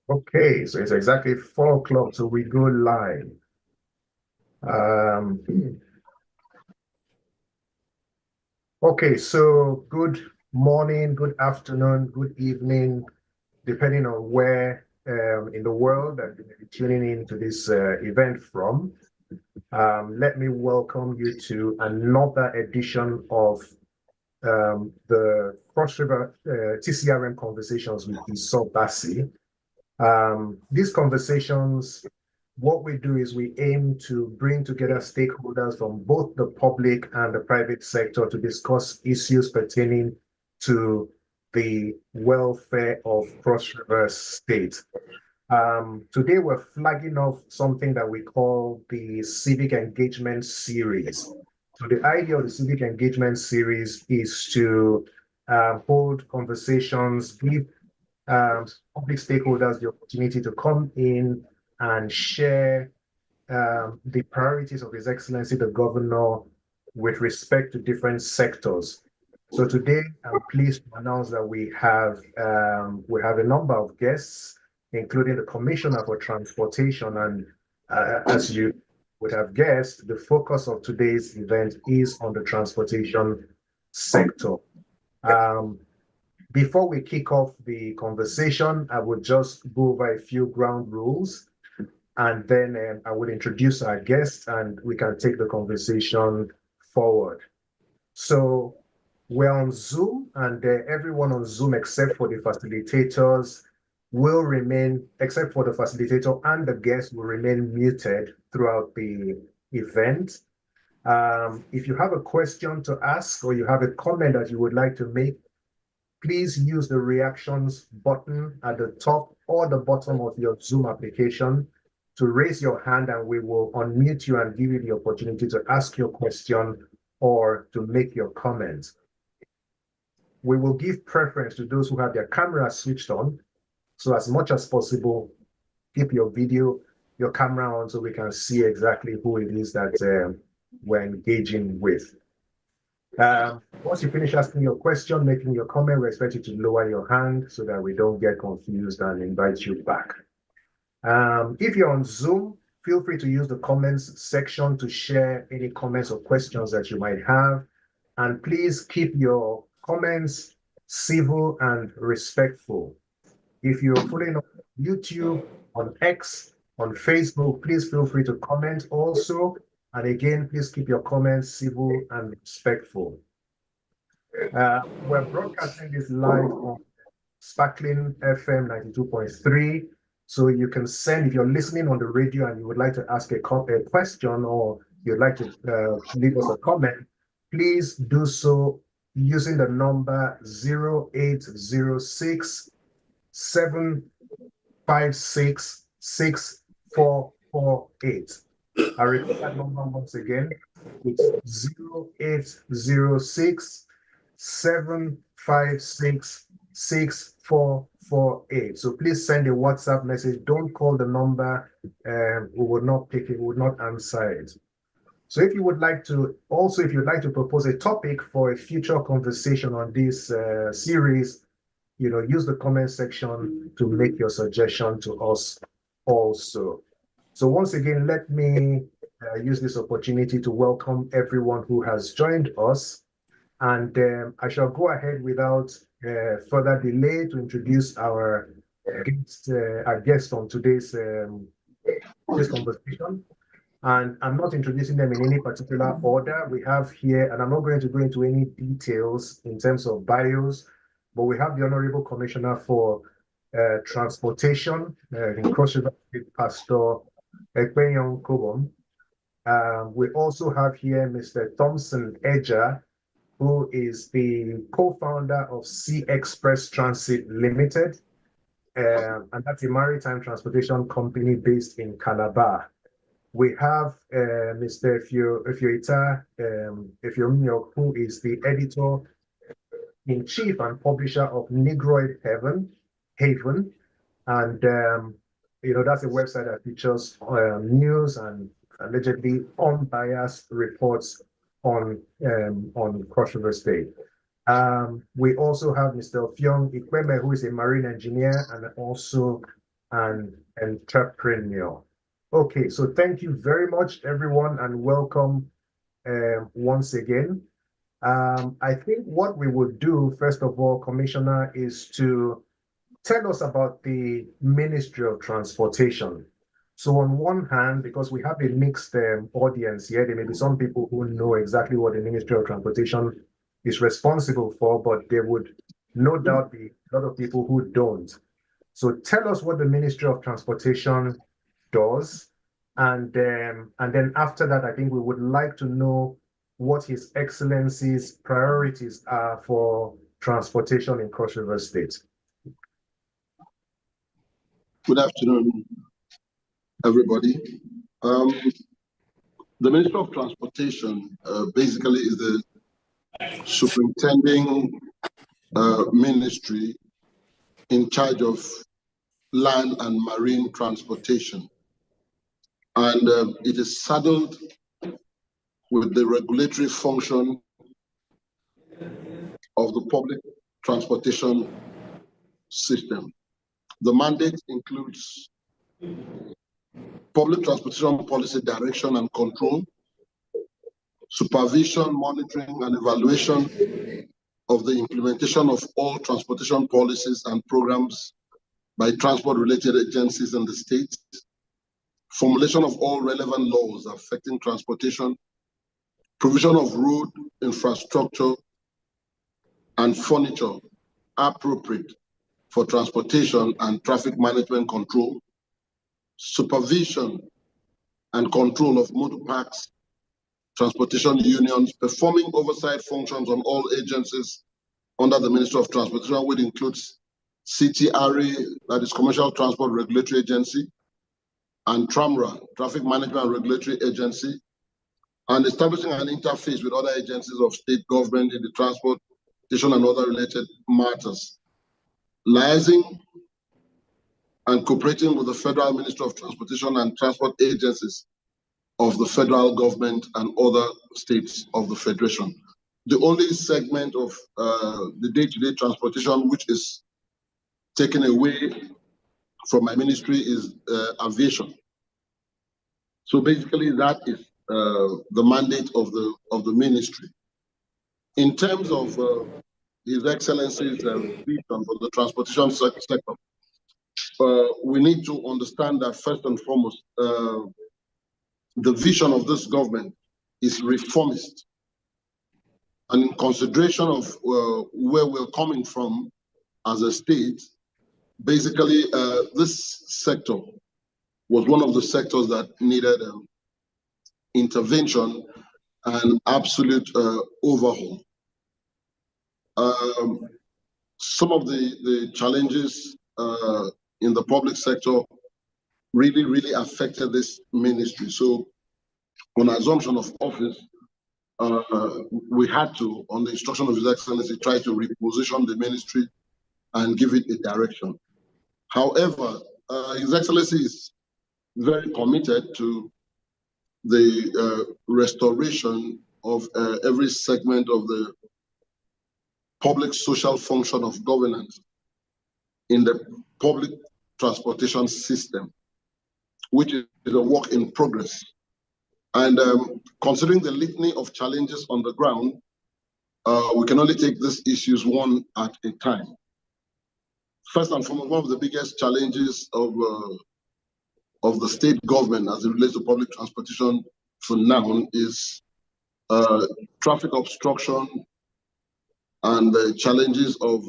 Okay, so it's exactly 4 o'clock, so we go live. Um, okay, so good morning, good afternoon, good evening, depending on where in the world that you may be tuning in to this event from. Let me welcome you to another edition of the Cross River TCRM Conversations with Esau Bassi. These conversations, what we do is we aim to bring together stakeholders from both the public and the private sector to discuss issues pertaining to the welfare of Cross River State. Today, we're flagging off something that we call the Civic Engagement Series. So the idea of the Civic Engagement Series is to hold conversations, give public stakeholders the opportunity to come in and share the priorities of His Excellency the Governor with respect to different sectors. So today, I'm pleased to announce that we have a number of guests, including the Commissioner for Transportation, and as you would have guessed, the focus of today's event is on the transportation sector. Um, Before we kick off the conversation, I would just go over a few ground rules, and then I will introduce our guest and we can take the conversation forward. So we're on Zoom, and everyone on Zoom except for the facilitators will remain, except for the facilitator and the guest will remain muted throughout the event. If you have a question to ask or you have a comment that you would like to make, please use the reactions button at the top or the bottom of your Zoom application to raise your hand, and we will unmute you and give you the opportunity to ask your question or to make your comment. We will give preference to those who have their camera switched on. So as much as possible, keep your video, your camera on so we can see exactly who it is that we're engaging with. Once you finish asking your question, making your comment, we expect you to lower your hand so that we don't get confused and invite you back. If you're on Zoom, feel free to use the comments section to share any comments or questions that you might have. And please keep your comments civil and respectful. If you're following on YouTube, on X, on Facebook, please feel free to comment also. And again, please keep your comments civil and respectful. We're broadcasting this live on Sparkling FM 92.3. So you can send, if you're listening on the radio and you would like to ask a question or you'd like to leave us a comment, please do so using the number 0806 756 6448. I repeat that number once again. It's 0806 756 6448. So please send a WhatsApp message. Don't call the number. We will not pick it, we will not answer it. So if you would like to, also, if you'd like to propose a topic for a future conversation on this series, use the comment section to make your suggestion to us also. So once again, let me use this opportunity to welcome everyone who has joined us. And I shall go ahead without further delay to introduce our guest on today's this conversation. And I'm not introducing them in any particular order. We have here, and I'm not going to go into any details in terms of bios, but we have the Honorable Commissioner for Transportation in Cross River State, Pastor Ekpenyong Cobham. We also have here Mr. Thompson, who is the co-founder of SeaExpress Transit Limited, and that's a maritime transportation company based in Calabar. We have Mr. Efio-Ita, Nyok, who is the editor-in-chief and publisher of Negroid Haven, and that's a website that features news and allegedly unbiased reports on Cross River State. We also have Mr. Offiong Ikpeme, who is a marine engineer and also and entrepreneur. Okay, so thank you very much, everyone, and welcome once again. I think what we would do, first of all, Commissioner, is to tell us about the Ministry of Transportation. So on one hand, because we have a mixed audience here, there may be some people who know exactly what the Ministry of Transportation is responsible for, but there would no doubt be a lot of people who don't. So tell us what the Ministry of Transportation does, and then after that, I think we would like to know what His Excellency's priorities are for transportation in Cross River State. Good afternoon, everybody. The Minister of Transportation basically is the superintending ministry in charge of land and marine transportation. And it is saddled with the regulatory function of the public transportation system. The mandate includes public transportation policy direction and control, supervision, monitoring, and evaluation of the implementation of all transportation policies and programs by transport-related agencies in the state, formulation of all relevant laws affecting transportation, provision of road infrastructure and furniture appropriate for transportation and traffic management control, supervision and control of motor parks, transportation unions, performing oversight functions on all agencies under the Ministry of Transportation, which includes CTRA, that is Commercial Transport Regulatory Agency, and TRAMRA, Traffic Management Regulatory Agency, and establishing an interface with other agencies of state government in the transportation and other related matters, liaising and cooperating with the Federal Ministry of Transportation and transport agencies of the federal government and other states of the Federation. The only segment of the day-to-day transportation which is taken away from my ministry is aviation. So basically that is the mandate of the ministry. In terms of His Excellency's vision for the transportation sector, we need to understand that first and foremost, the vision of this government is reformist. And in consideration of where we're coming from as a state, basically this sector was one of the sectors that needed intervention and absolute overhaul. Some of the challenges in the public sector really affected this ministry. So on assumption of office, we had to, on the instruction of His Excellency, try to reposition the ministry and give it a direction. However, His Excellency is very committed to the restoration of every segment of the public social function of governance in the public transportation system, which is a work in progress. And considering the litany of challenges on the ground, we can only take these issues one at a time. First and foremost, one of the biggest challenges of the state government as it relates to public transportation for now is traffic obstruction and the challenges of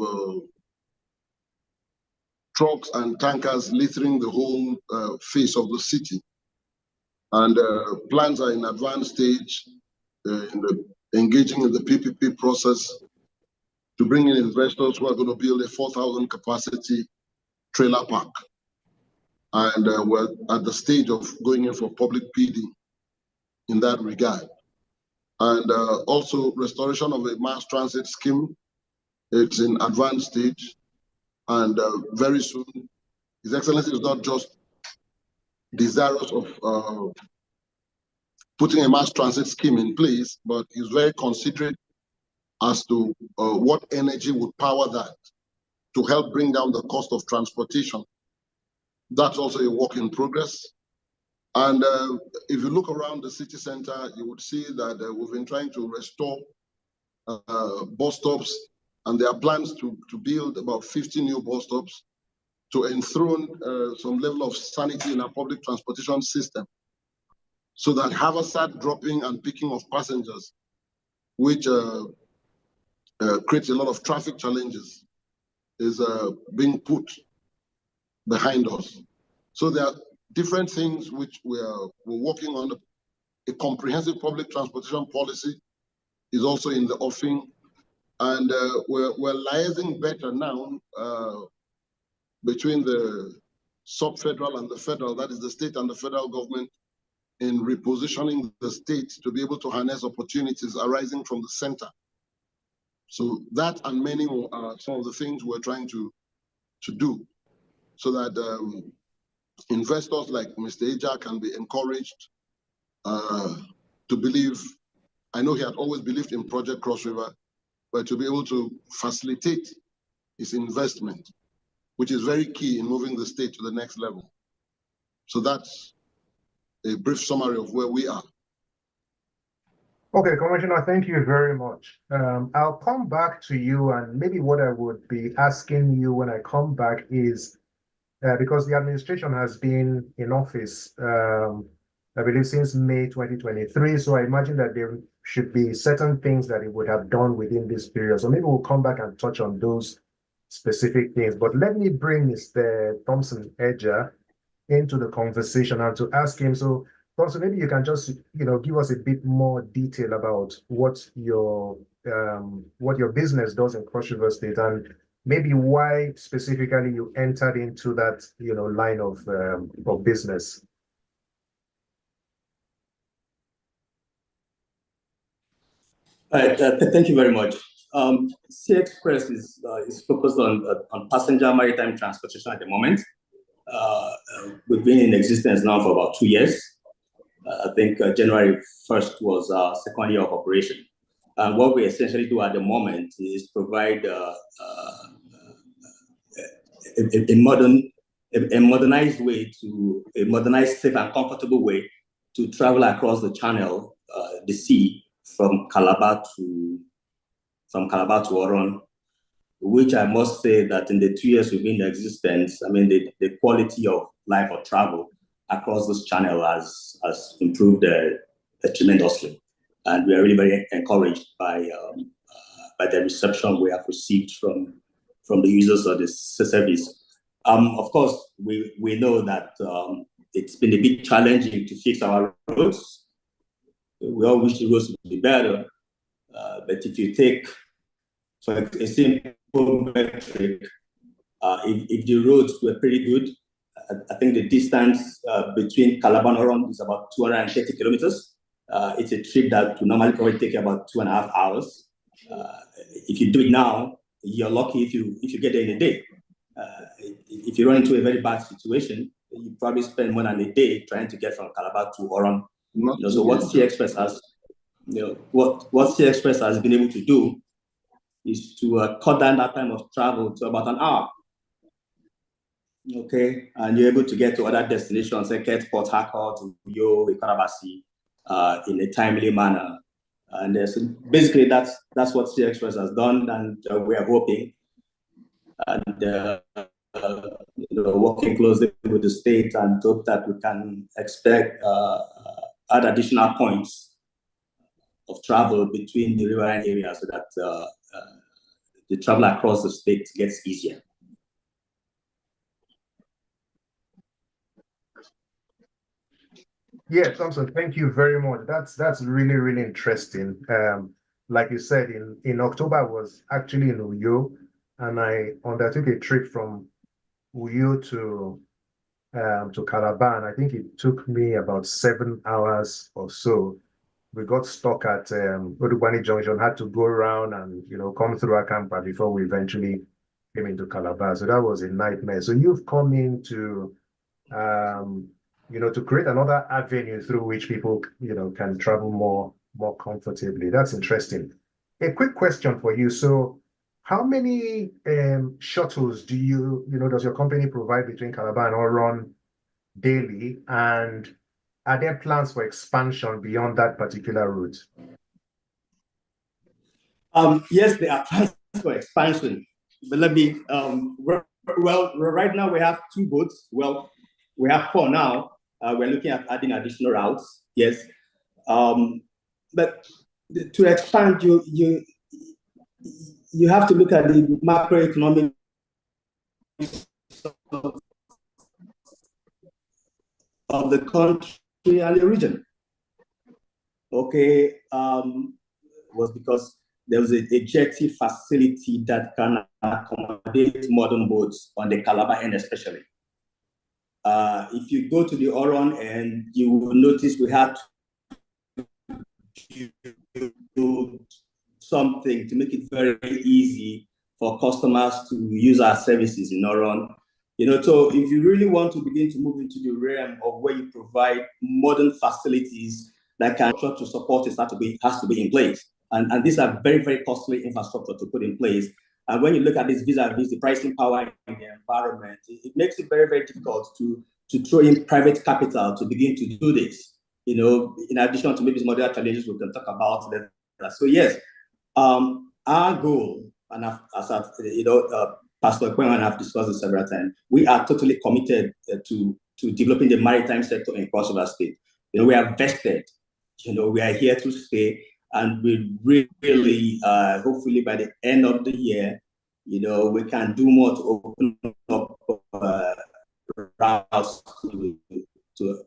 trucks and tankers littering the whole face of the city. And plans are in advanced stage, engaging in the PPP process to bring in investors who are going to build a 4,000 capacity trailer park. And we're at the stage of going in for public bidding in that regard. And also restoration of a mass transit scheme. It's in advanced stage. And very soon, His Excellency is not just desirous of putting a mass transit scheme in place, but is very considerate as to what energy would power that to help bring down the cost of transportation That's also a work in progress. And if you look around the city center, you would see that we've been trying to restore bus stops, and there are plans to build about 50 new bus stops to enthrone some level of sanity in our public transportation system, so that haphazard dropping and picking of passengers, which creates a lot of traffic challenges, is being put behind us. So there are different things which we're working on. A comprehensive public transportation policy is also in the offing, and we're liaising better now between the sub-federal and the federal, that is the state and the federal government, in repositioning the state to be able to harness opportunities arising from the center. So that and many more are some of the things we're trying to do, so that investors like Mr. Ija can be encouraged to believe. I know he had always believed in Project Cross River, but to be able to facilitate his investment, which is very key in moving the state to the next level. So that's a brief summary of where we are. Okay, Commissioner, thank you very much. I'll come back to you, and maybe what I would be asking you when I come back is, because the administration has been in office, I believe, since May 2023, so I imagine that there should be certain things that it would have done within this period. So maybe we'll come back and touch on those specific things. But let me bring Mr. Thompson Edger into the conversation and to ask him. So, Thompson, maybe you can just give us a bit more detail about what your business does in Cross River State, and maybe why specifically you entered into that line of business. All right, thank you very much. SeaExpress is focused on passenger maritime transportation at the moment. We've been in existence now for about 2 years. I think January 1st was our second year of operation. And what we essentially do at the moment is provide a modernized way a modernized, safe, and comfortable way to travel across the channel, the sea, from Calabar to Oron, which I must say that in the 2 years we've been in existence, I mean, the quality of life or travel across this channel has improved tremendously. And we are really very encouraged by the reception we have received from the users of this service. Of course, we know that it's been a bit challenging to fix our roads. We all wish the roads would be better, but if you take, for a simple metric, if the roads were pretty good, I think the distance between Calabar and Oron is about 230 kilometers. It's a trip that would normally probably take about 2.5 hours. If you do it now, you're lucky if you get there in a day. If you run into a very bad situation, you probably spend more than a day trying to get from Calabar to Oron. So what SeaExpress has, what SeaExpress has been able to do is to cut down that time of travel to about an hour. Okay, and you're able to get to other destinations, like Port Harcourt, Uyo, Ikarabasi, in a timely manner. And so basically, that's what SeaExpress has done, and we are hoping and working closely with the state, and hope that we can expect add additional points of travel between the riverine areas, so that the travel across the state gets easier. Yeah, Thompson, thank you very much. That's really, really interesting. Like you said, in October, I was actually in Uyo, and I undertook a trip from Uyo to Calabar. I think it took me about 7 hours or so. We got stuck at Odubani Junction, had to go around and come through Akampa before we eventually came into Calabar. So that was a nightmare. So you've come into to create another avenue through which people, can travel more comfortably. That's interesting. A quick question for you. So how many shuttles does your company provide between Calabar and Oron daily? And are there plans for expansion beyond that particular route? Yes, there are plans for expansion. But let me, right now we have 2 boats. Well, we have 4 now. We're looking at adding additional routes. Yes. But to expand, you have to look at the macroeconomic of the country and the region. Okay, was because there was a jetty facility that can accommodate modern boats on the Calabar end, especially. If you go to the Oron end, you will notice we had to do something to make it very easy for customers to use our services in Oron. So if you really want to begin to move into the realm of where you provide modern facilities that can to support it has to be in place. And these are very, very costly infrastructure to put in place. And when you look at this vis-a-vis the pricing power in the environment, it makes it very, very difficult to throw in private capital to begin to do this. In addition to maybe some other challenges we can talk about later. So yes, our goal, and as Pastor Ekpenyong and I have discussed it several times, we are totally committed to developing the maritime sector in Cross River State. We are vested. We are here to stay, and we really, hopefully by the end of the year, we can do more to open up routes to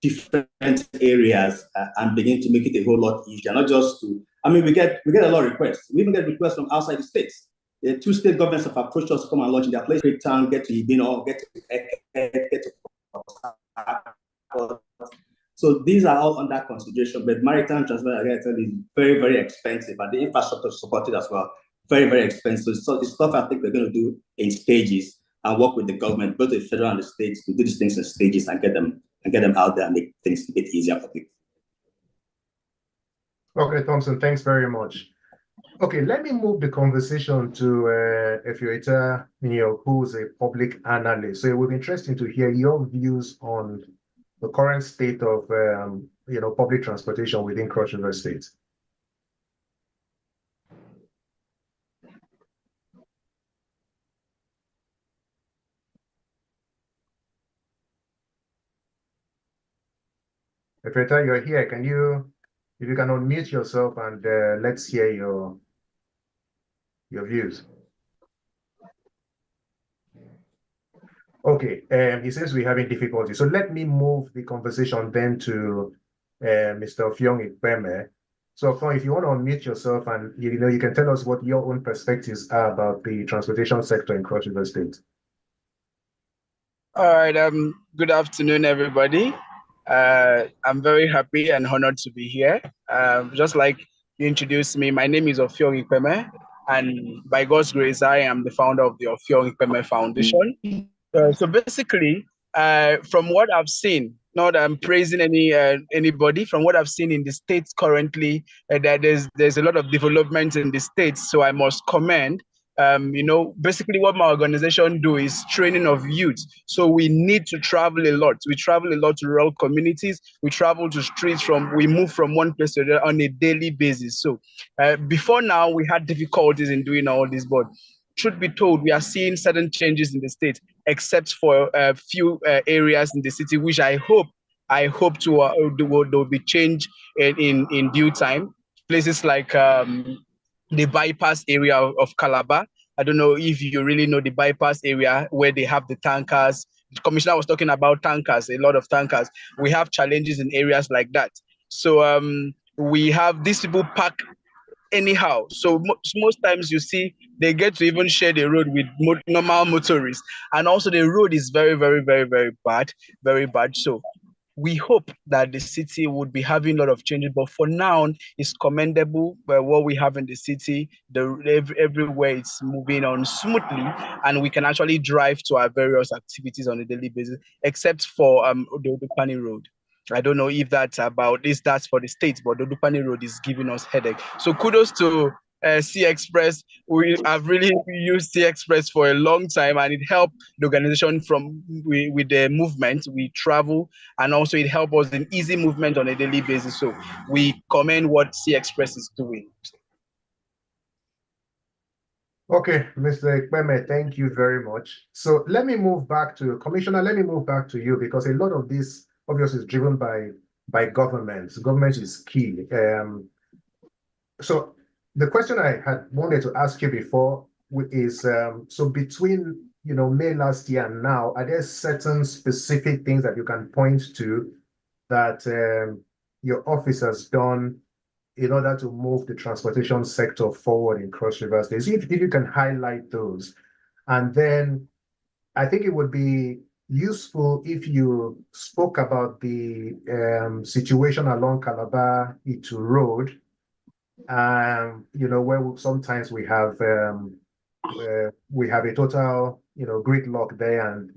different areas and begin to make it a whole lot easier. Not just to, we get a lot of requests. We even get requests from outside the states. The 2 state governments have approached us to come and launch in their place. Cape Town, get to Ibino, get to Ekpenyong, get to. So these are all under consideration, but maritime transport, again, is very, very expensive, and the infrastructure supported as well, very, very expensive. So the stuff I think we're going to do in stages and work with the government, both the federal and the states, to do these things in stages and get them out there and make things a bit easier for people. Okay, Thompson, thanks very much. Okay, let me move the conversation to Efio-Ita, who's a public analyst. So it would be interesting to hear your views on the current state of public transportation within Cross River State. Efio-Ita, you're here. If you can unmute yourself and let's hear your views. Okay, he says we're having difficulty. So let me move the conversation then to Mr. Offiong Ikpeme. So Offiong, if you want to unmute yourself and you can tell us what your own perspectives are about the transportation sector in Cross River State. All right, good afternoon, everybody. I'm very happy and honored to be here. Just like you introduced me, my name is Offiong Ikpeme, and by God's grace, I am the founder of the Offiong Ikpeme Foundation. So basically, from what I've seen, not praising anybody, from what I've seen in the states currently, that there's a lot of development in the states. So I must commend. Basically what my organization do is training of youth. So we need to travel a lot. We travel a lot to rural communities. We travel to streets we move from one place to the other on a daily basis. So before now, we had difficulties in doing all this, but truth be told, we are seeing certain changes in the state, except for a few areas in the city, which I hope there will be change in due time. Places like the bypass area of Calabar. I don't know if you really know the bypass area where they have the tankers. The commissioner was talking about tankers, a lot of tankers. We have challenges in areas like that. So we have these people park anyhow. So most times you see they get to even share the road with normal motorists. And also the road is very, very, very, very bad, very bad. So we hope that the city would be having a lot of changes, but for now, it's commendable what we have in the city. Everywhere it's moving on smoothly, and we can actually drive to our various activities on a daily basis, except for the Odupani Road. I don't know if that's for the states, but the Odupani Road is giving us headache. So kudos to SeaExpress. We have really used SeaExpress for a long time, and it helped the organization with the movement. We travel, and also it helps us in easy movement on a daily basis. So we commend what SeaExpress is doing. Okay, Mr. Ekpeme, thank you very much. So let me move back to Commissioner. Let me move back to you, because a lot of this obviously is driven by government. Government is key. So the question I had wanted to ask you before is, so between May last year and now, are there certain specific things that you can point to that your office has done in order to move the transportation sector forward in Cross River State? So if you can highlight those. And then I think it would be useful if you spoke about the situation along Calabar-Itu Road, where sometimes we have a total, gridlock there, and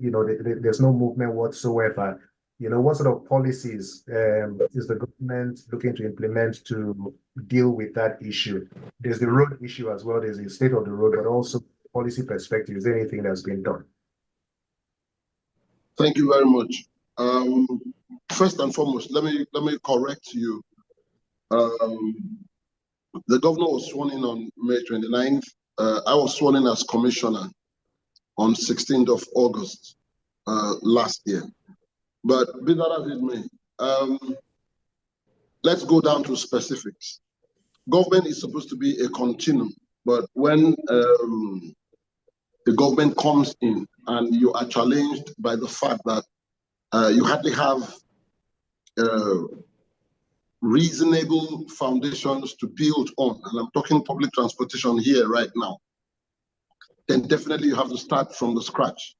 there's no movement whatsoever. What sort of policies is the government looking to implement to deal with that issue? There's the road issue as well. There's the state of the road, but also policy perspective. Is there anything that's been done? Thank you very much. First and foremost, let me correct you. The governor was sworn in on May 29th. I was sworn in as commissioner on 16th of August last year. But be that as it may, let's go down to specifics. Government is supposed to be a continuum, but when the government comes in and you are challenged by the fact that you hardly have reasonable foundations to build on, and I'm talking public transportation here right now, then definitely you have to start from the scratch.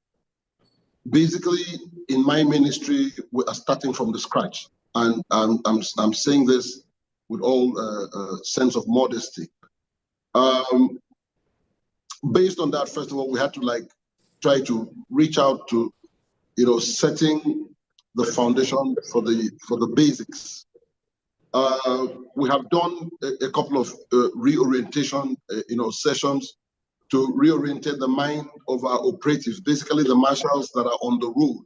Basically, in my ministry, we are starting from the scratch, and I'm saying this with all sense of modesty. Based on that, first of all, we had to try to reach out to, setting the foundation for the basics. We have done a couple of reorientation, sessions to reorientate the mind of our operatives, basically the marshals that are on the road,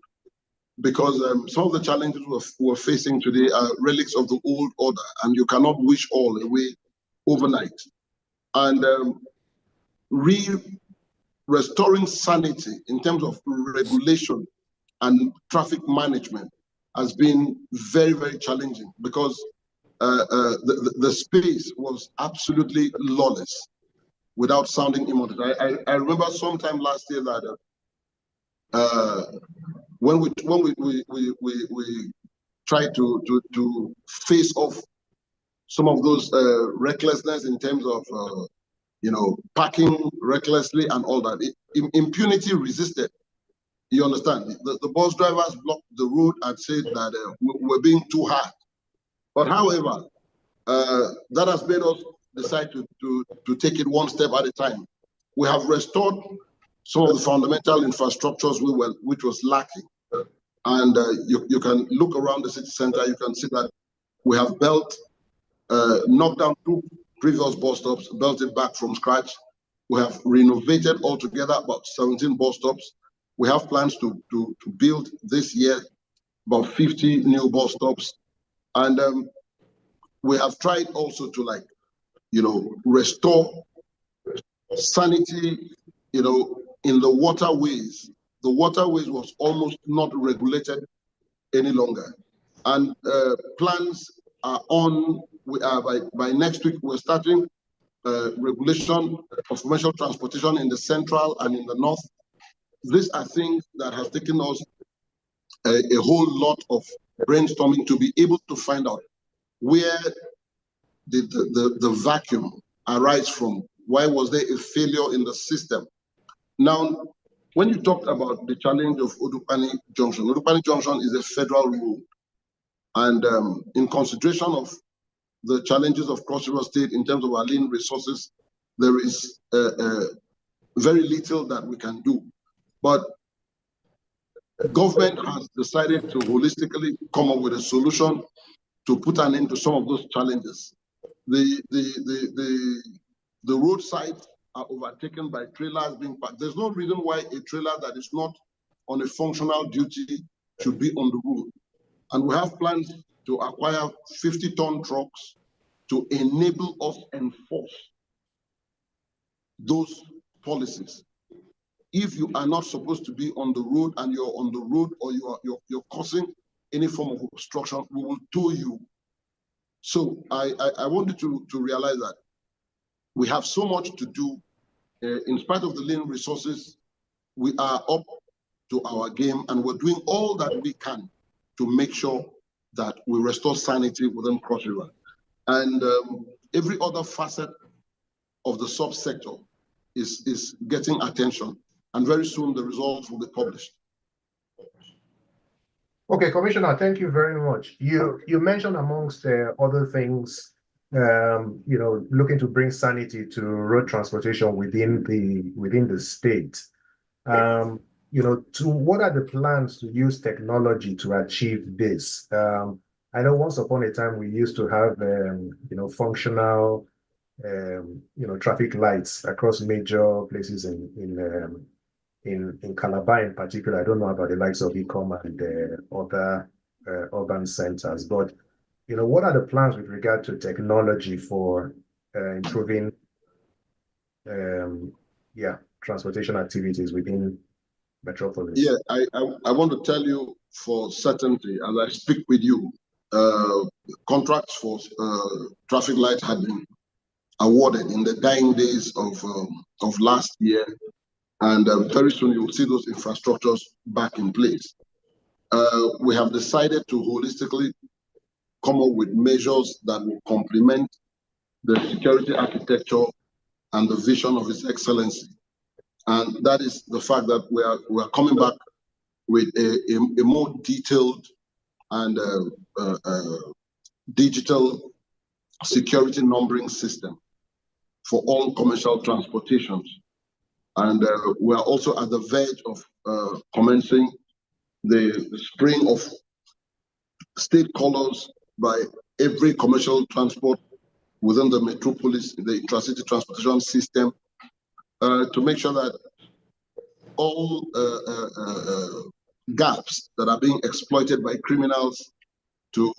because some of the challenges we're facing today are relics of the old order, and you cannot wish all away overnight. And restoring sanity in terms of regulation and traffic management has been very, very challenging, because the space was absolutely lawless, without sounding immodest. I remember sometime last year that when we tried to face off some of those recklessness in terms of parking recklessly and all that, impunity resisted. You understand? The bus drivers blocked the road and said that we're being too hard. But however, that has made us decide to take it one step at a time. We have restored some of the fundamental infrastructures which was lacking. And you can look around the city center, you can see that we have knocked down 2 previous bus stops, built it back from scratch. We have renovated altogether about 17 bus stops. We have plans to build this year about 50 new bus stops. And we have tried also to restore sanity, in the waterways. The waterways was almost not regulated any longer. And plans are on. We are by next week, we're starting regulation of commercial transportation in the central and in the north. These are things that has taken us a whole lot of brainstorming to be able to find out where did the vacuum arise from. Why was there a failure in the system? Now, when you talked about the challenge of Odupani Junction is a federal road. And in consideration of the challenges of Cross River State in terms of our lean resources, there is very little that we can do. But government has decided to holistically come up with a solution to put an end to some of those challenges. The The roadsides are overtaken by trailers being parked. There's no reason why a trailer that is not on a functional duty should be on the road. And we have plans to acquire 50-ton trucks to enable us enforce those policies. If you are not supposed to be on the road and you're on the road, or you're causing any form of obstruction, we will tow you. So I want you to realize that we have so much to do. In spite of the lean resources, we are up to our game, and we're doing all that we can to make sure that we restore sanity within Cross River. And every other facet of the subsector is getting attention, and very soon the results will be published. Okay, Commissioner, thank you very much. You mentioned amongst other things, looking to bring sanity to road transportation within the state. What are the plans to use technology to achieve this? I know once upon a time we used to have, functional, traffic lights across major places in Calabar in particular. I don't know about the likes of Ikpeme and other urban centers, but what are the plans with regard to technology for improving, transportation activities within Metropolis? Yeah, I want to tell you for certainty, as I speak with you, contracts for traffic lights have been awarded in the dying days of last year, and very soon you will see those infrastructures back in place. We have decided to holistically come up with measures that will complement the security architecture and the vision of His Excellency. And that is the fact that we are coming back with a more detailed and digital security numbering system for all commercial transportations. And we are also at the verge of commencing the spraying of state colors by every commercial transport within the metropolis, the intracity transportation system, to make sure that all gaps that are being exploited by criminals to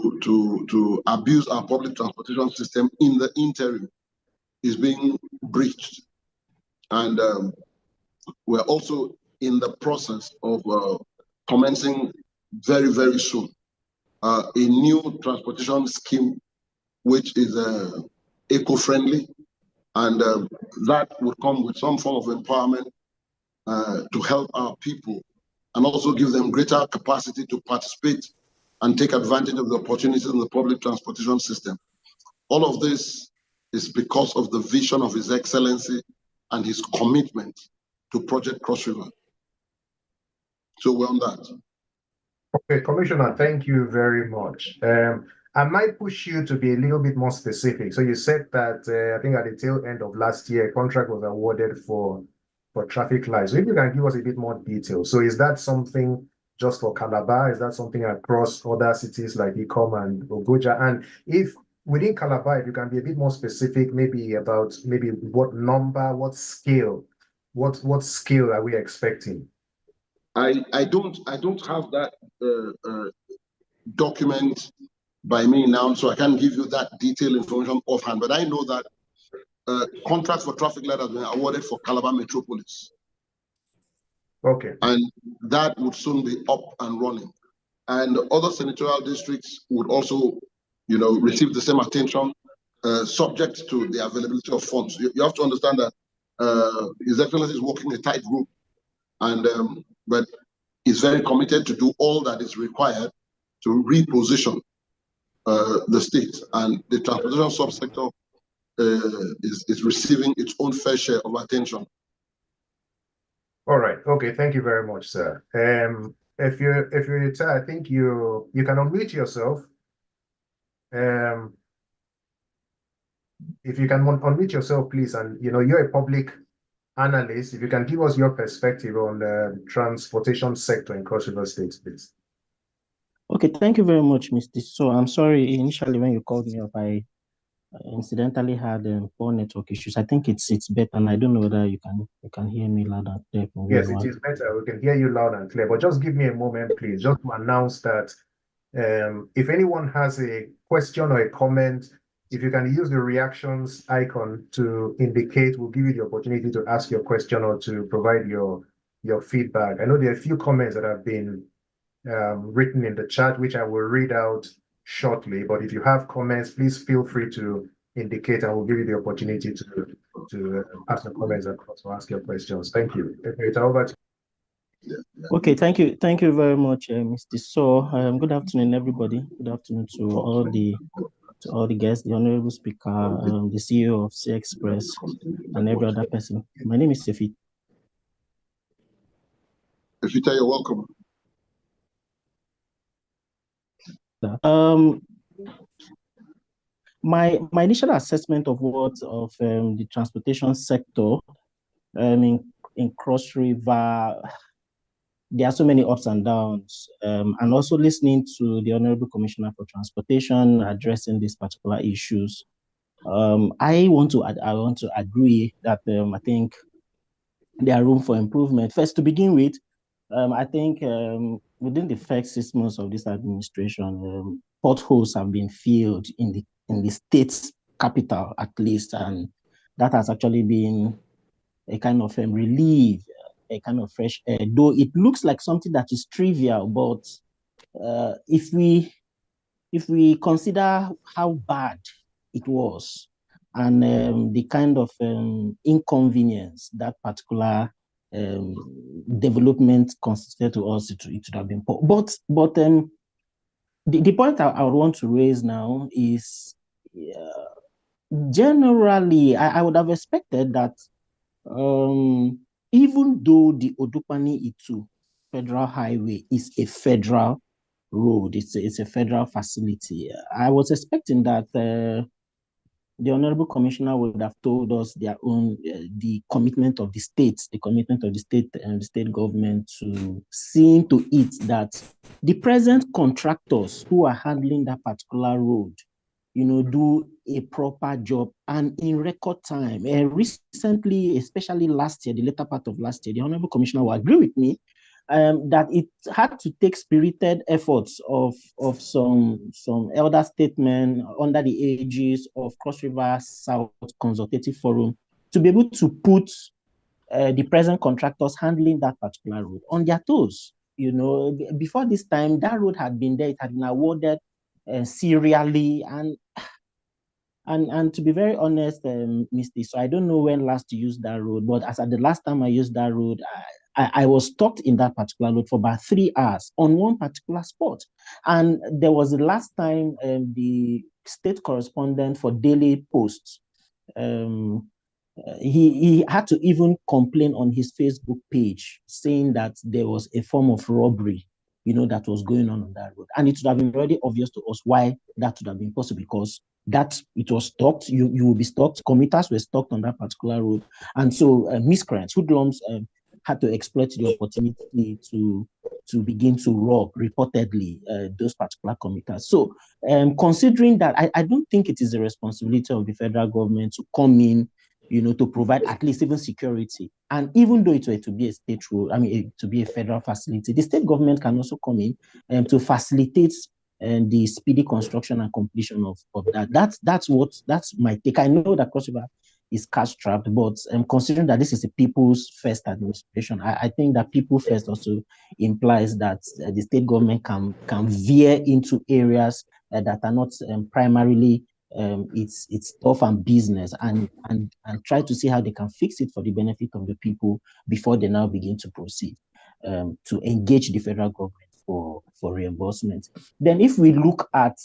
abuse our public transportation system in the interim is being breached. And we're also in the process of commencing very, very soon a new transportation scheme which is eco-friendly, and that would come with some form of empowerment to help our people and also give them greater capacity to participate and take advantage of the opportunities in the public transportation system. All of this is because of the vision of His Excellency and his commitment to Project Cross River. So we're on that. Okay, Commissioner, thank you very much. I might push you to be a little bit more specific. So you said that I think at the tail end of last year, a contract was awarded for traffic lights. So if you can give us a bit more detail. So is that something just for Calabar? Is that something across other cities like Ikpeme and Ogoja? And if within Calabar, if you can be a bit more specific, maybe about what number, what scale are we expecting? I don't have that document by me now, so I can't give you that detailed information offhand. But I know that contracts for traffic light has been awarded for Calabar Metropolis. Okay. And that would soon be up and running. And other senatorial districts would also, receive the same attention, subject to the availability of funds. You have to understand that His Excellency is working a tight group, and but is very committed to do all that is required to reposition the state, and the transportation subsector is receiving its own fair share of attention. All right. Okay. Thank you very much, sir. Efio-Ita, I think you can unmute yourself. If you can unmute yourself, please, and you're a public analyst. If you can give us your perspective on the transportation sector in Cross River State, please. Okay, thank you very much, Mr. So I'm sorry, initially when you called me up, I incidentally had poor network issues. I think it's better, and I don't know whether you can hear me loud and clear from where Yes, you it are. is better. We can hear you loud and clear. But just give me a moment, please, just to announce that if anyone has a question or a comment, if you can use the reactions icon to indicate, we'll give you the opportunity to ask your question or to provide your feedback. I know there are a few comments that have been written in the chat, which I will read out shortly. But if you have comments, please feel free to indicate, and we'll give you the opportunity to ask the comments and also ask your questions. Thank you. It's over to Okay, thank you very much, Mr. So. Good afternoon, everybody. Good afternoon to all the guests, the honorable speaker, the CEO of SeaExpress, and every other person. My name is Efio-Ita. Efio-Ita, you're welcome. My initial assessment of the transportation sector in Cross River, there are so many ups and downs, and also listening to the Honorable Commissioner for Transportation addressing these particular issues. I want to agree that I think there are room for improvement. First, to begin with, I think within the first 6 months of this administration, potholes have been filled in the state's capital, at least, and that has actually been a kind of relief, a kind of fresh air. Though it looks like something that is trivial, but if we consider how bad it was and the kind of inconvenience that particular development constituted to us, it would have been poor. But the point I would want to raise now is generally, I would have expected that even though the Odukpani-Itu Federal Highway is a federal road, it's a federal facility, I was expecting that the Honorable Commissioner would have told us their own, the commitment of the state and the state government to seeing to it that the present contractors who are handling that particular road, do a proper job and in record time. Recently, especially last year, the later part of last year, the Honorable Commissioner will agree with me that it had to take spirited efforts of some elder statesmen under the aegis of Cross River South Consultative Forum to be able to put the present contractors handling that particular road on their toes. Before this time, that road had been there, it had been awarded serially, and to be very honest, Mr. So I don't know when last you used that road, but as at the last time I used that road, I was stuck in that particular road for about 3 hours on one particular spot. And there was the last time the state correspondent for Daily Post, he had to even complain on his Facebook page saying that there was a form of robbery, that was going on that road. And it would have been very obvious to us why that would have been possible, because that it was stopped, you will be stopped, commuters were stopped on that particular road. And so miscreants, hoodlums, had to exploit the opportunity to begin to rob, reportedly, those particular commuters. So considering that, I don't think it is the responsibility of the federal government to come in, to provide at least even security. And even though it were to be a state road, to be a federal facility, the state government can also come in to facilitate the speedy construction and completion of that. That's my take. I know that Cross River is cash-strapped, but considering that this is a people's first administration, I think that people first also implies that the state government can veer into areas that are not primarily it's tough and business, and try to see how they can fix it for the benefit of the people before they now begin to proceed to engage the federal government for reimbursement. Then if we look at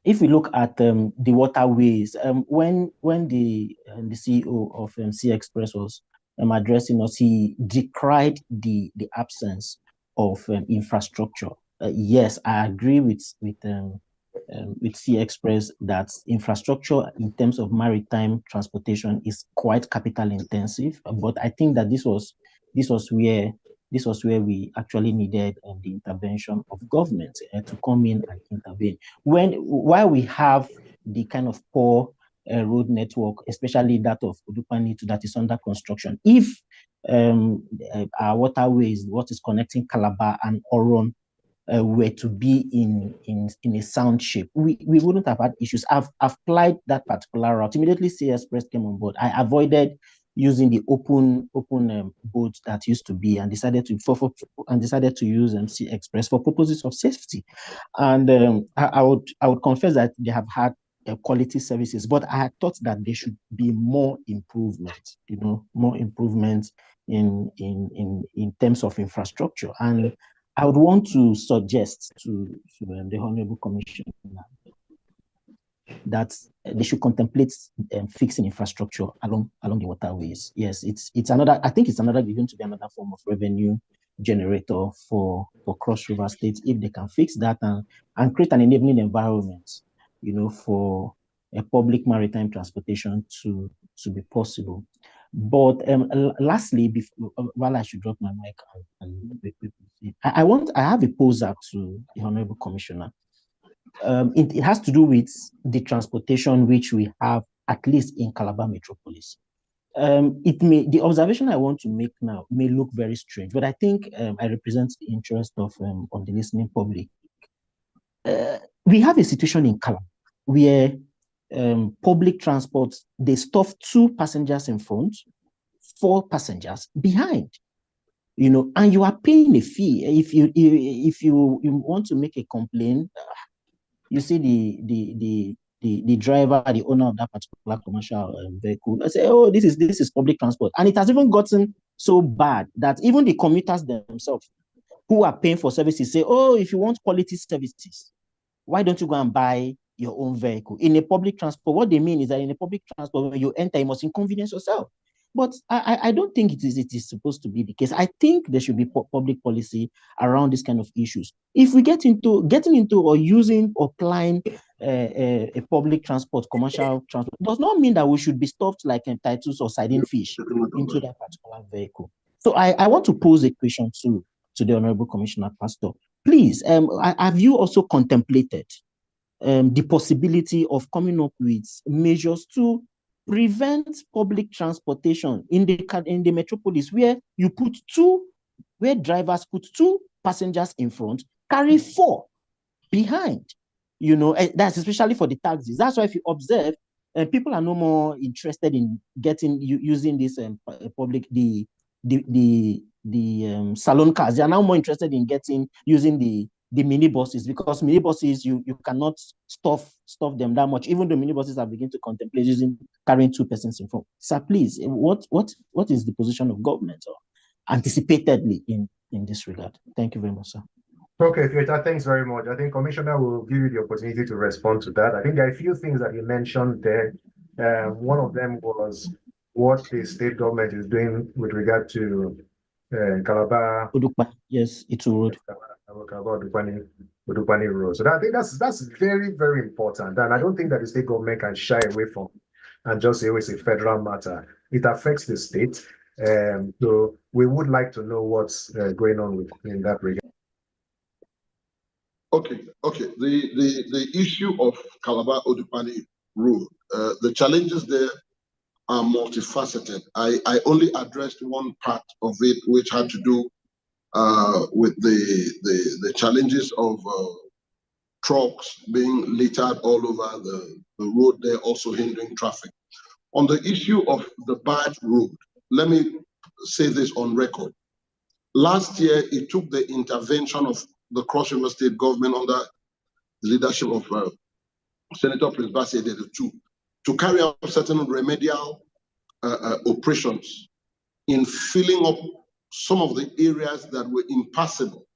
the waterways, when the CEO of SeaExpress was addressing us, he decried the absence of infrastructure. Yes, I agree with SeaExpress that infrastructure in terms of maritime transportation is quite capital intensive, but I think that this was where we actually needed the intervention of government to come in and intervene. While we have the kind of poor road network, especially that of Odupani that is under construction. If our waterways, what is connecting Calabar and Oron, were to be in a sound shape, we wouldn't have had issues. I've applied that particular route. Immediately SeaExpress came on board, I avoided using the open boats that used to be, and decided to use SeaExpress for purposes of safety. And I would confess that they have had quality services, but I had thought that there should be more improvement, more improvement in terms of infrastructure. And I would want to suggest to the Honorable Commissioner that they should contemplate fixing infrastructure along the waterways. Yes, it's another. I think it's going to be another form of revenue generator for Cross River State if they can fix that and create an enabling environment, for a public maritime transportation to be possible. But lastly, while I should drop my mic, I have a poser to the Honorable Commissioner. It has to do with the transportation which we have, at least in Calabar Metropolis. The observation I want to make now may look very strange, but I think I represent the interest of the listening public. We have a situation in Calabar where public transport, they stuff 2 passengers in front, 4 passengers behind, and you are paying a fee. If you want to make a complaint, you see the driver, the owner of that particular commercial vehicle, I say, oh, this is public transport. And it has even gotten so bad that even the commuters themselves who are paying for services say, oh, if you want quality services, why don't you go and buy your own vehicle? In a public transport, what they mean is that in a public transport, when you enter, you must inconvenience yourself. But I don't think it is supposed to be the case. I think there should be public policy around this kind of issues. If we getting into or using or applying a public transport, commercial transport, does not mean that we should be stuffed like titles or sardine fish into that particular vehicle. So I want to pose a question to the Honorable Commissioner Pastor. Please, have you also contemplated the possibility of coming up with measures to prevent public transportation in the metropolis where drivers put 2 passengers in front, carry 4 behind? That's especially for the taxis. That's why if you observe, people are no more interested in using this public salon cars. They are now more interested in using the minibuses, because minibuses you cannot stuff them that much. Even the minibuses are beginning to contemplate carrying 2 persons in front. Sir, please, what is the position of government or anticipatedly in this regard? Thank you very much, sir. Okay, Efio-Ita, thanks very much. I think Commissioner will give you the opportunity to respond to that. I think there are a few things that he mentioned there. One of them was what the state government is doing with regard to Calabar. Yes, it's a road. Calabar Odupani Road. So I think that's very, very important. And I don't think that the state government can shy away from and just say, oh, it's a federal matter. It affects the state. So we would like to know what's going on in that regard. Okay. The issue of Calabar Odupani Road, the challenges there are multifaceted. I only addressed one part of it, which had to do with the challenges of trucks being littered all over the road there, also hindering traffic. On the issue of the bad road, let me say this on record. Last year, it took the intervention of the Cross River State government under the leadership of Senator Prince Bassey to carry out certain remedial operations in filling up some of the areas that were impassable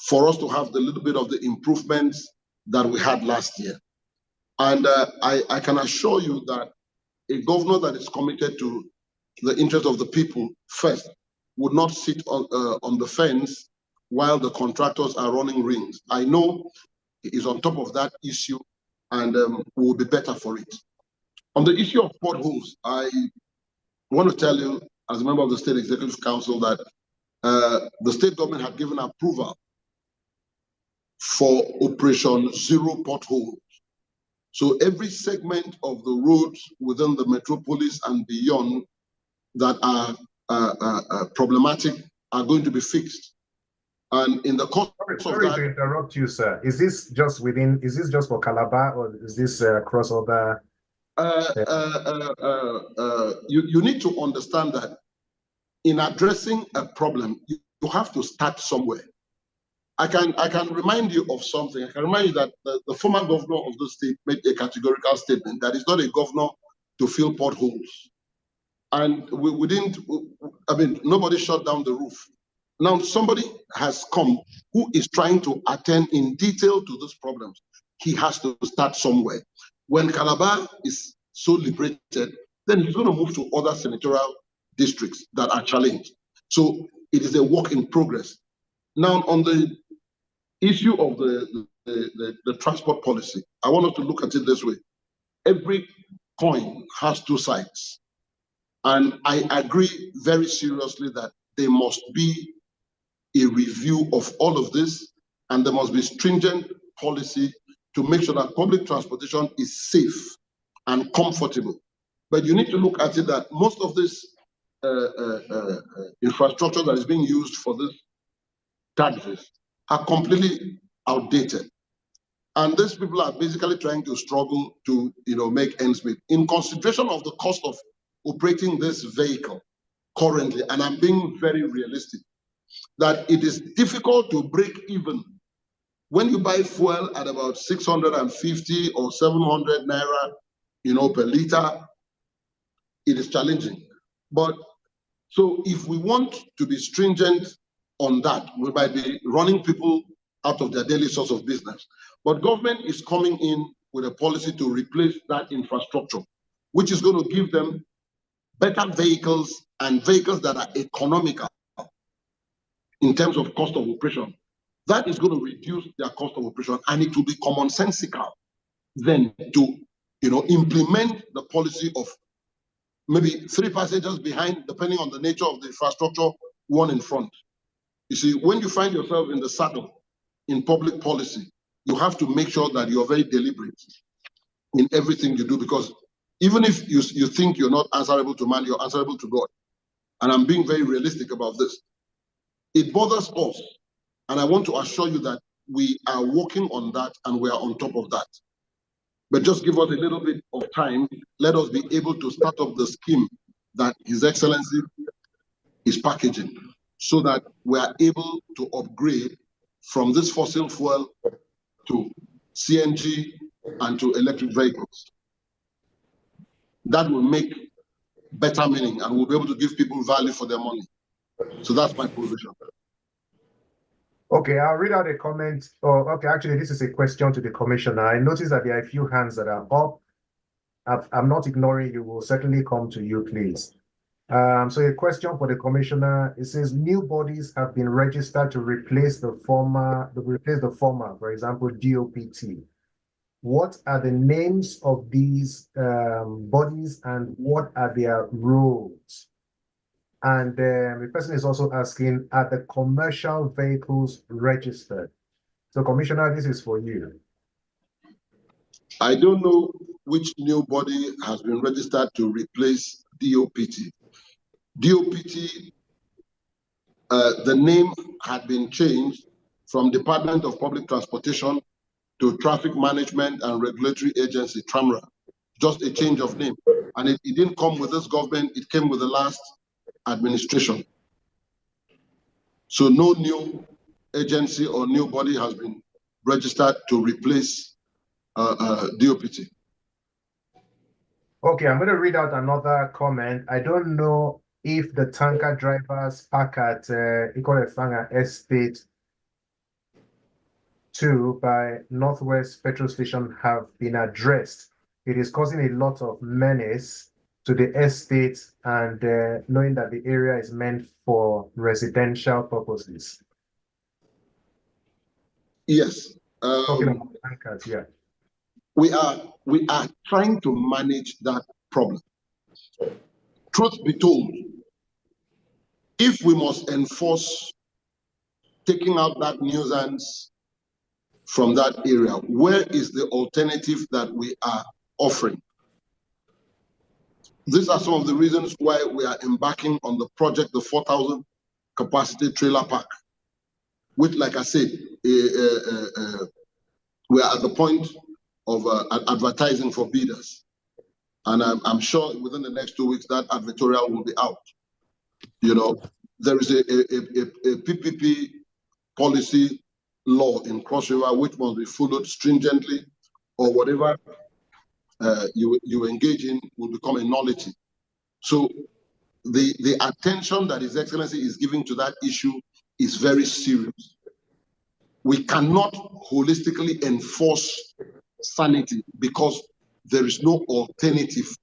for us to have the little bit of the improvements that we had last year. And I can assure you that a governor that is committed to the interest of the people first would not sit on the fence while the contractors are running rings. I know he is on top of that issue and will be better for it. On the issue of potholes, I want to tell you, as a member of the State Executive Council, that the state government had given approval for Operation Zero Potholes So every segment of the roads within the metropolis and beyond that are problematic are going to be fixed. And in the course sorry of that, to interrupt you, sir. Is this just for Calabar, or is this across other? You need to understand that in addressing a problem, you have to start somewhere. I can remind you of something. I can remind you that the former governor of the state made a categorical statement that he's not a governor to fill potholes. And we didn't, I mean, nobody shut down the roof. Now somebody has come who is trying to attend in detail to these problems. He has to start somewhere. When Calabar is so liberated, then he's going to move to other senatorial districts that are challenged. So it is a work in progress. Now, on the issue of the transport policy, I want us to look at it this way. Every coin has two sides. And I agree very seriously that there must be a review of all of this, and there must be stringent policy to make sure that public transportation is safe and comfortable. But you need to look at it that most of this infrastructure that is being used for this taxes are completely outdated. And these people are basically trying to struggle to, make ends meet. In consideration of the cost of operating this vehicle currently, and I'm being very realistic, that it is difficult to break even. When you buy fuel at about 650 or 700 naira, per liter, it is challenging. But so if we want to be stringent on that, we might be running people out of their daily source of business. But government is coming in with a policy to replace that infrastructure, which is going to give them better vehicles and vehicles that are economical in terms of cost of operation. That is going to reduce their cost of operation, and it will be commonsensical then to implement the policy of maybe 3 passengers behind, depending on the nature of the infrastructure, 1 in front. You see, when you find yourself in the saddle in public policy, you have to make sure that you're very deliberate in everything you do, because even if you think you're not answerable to man, you're answerable to God. And I'm being very realistic about this. It bothers us, and I want to assure you that we are working on that and we are on top of that. But just give us a little bit of time. Let us be able to start up the scheme that His Excellency is packaging, so that we are able to upgrade from this fossil fuel to CNG and to electric vehicles. That will make better meaning, and we'll be able to give people value for their money. So that's my position. Okay, I'll read out a comment. Oh, okay, actually, this is a question to the commissioner. I noticed that there are a few hands that are up. I'm not ignoring you. We'll certainly come to you, please. So a question for the commissioner. It says new bodies have been registered to replace the former, for example, DOPT. What are the names of these bodies and what are their roles? And the person is also asking, are the commercial vehicles registered? So, Commissioner, this is for you. I don't know which new body has been registered to replace DOPT. DOPT, the name had been changed from Department of Public Transportation to Traffic Management and Regulatory Agency, TRAMRA. Just a change of name. And it didn't come with this government, it came with the last administration. So no new agency or new body has been registered to replace DOPT. Okay, I'm going to read out another comment. I don't know if the tanker drivers park at Ikpeme Estate 2 by Northwest Petrol Station have been addressed. It is causing a lot of menace to the estate, and knowing that the area is meant for residential purposes. Yes. Talking about tankers, yeah. We are trying to manage that problem. Truth be told, if we must enforce taking out that nuisance from that area. Where is the alternative that we are offering? These are some of the reasons why we are embarking on the project, the 4,000 capacity trailer park, which, like I said, we are at the point of advertising for bidders. And I'm sure within the next 2 weeks, that advertorial will be out. You know, there is a PPP policy law in Cross River, which must be followed stringently, or whatever you engage in will become a nullity. So the attention that His Excellency is giving to that issue is very serious. We cannot holistically enforce sanity because there is no alternative.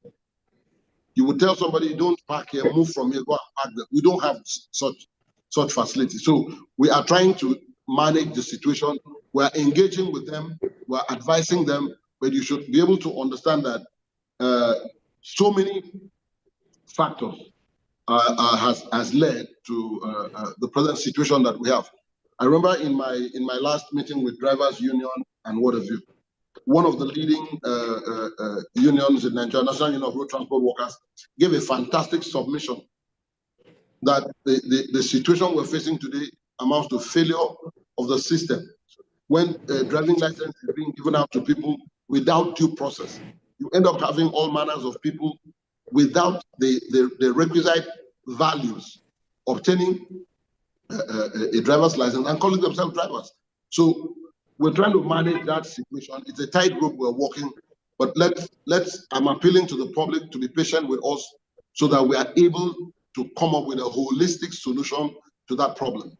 You would tell somebody, don't park here, move from here, go and park there. We don't have such facilities. So we are trying to manage the situation. We are engaging with them, we are advising them, but you should be able to understand that so many factors has led to the present situation that we have. I remember in my last meeting with Drivers Union and what have you, one of the leading unions in Nigeria, National Union of Road Transport Workers, gave a fantastic submission that the situation we're facing today amounts to failure of the system. When driving license is being given out to people without due process, you end up having all manners of people without the requisite values, obtaining a driver's license and calling themselves drivers. So we're trying to manage that situation. It's a tightrope we're walking, but I'm appealing to the public to be patient with us so that we are able to come up with a holistic solution to that problem.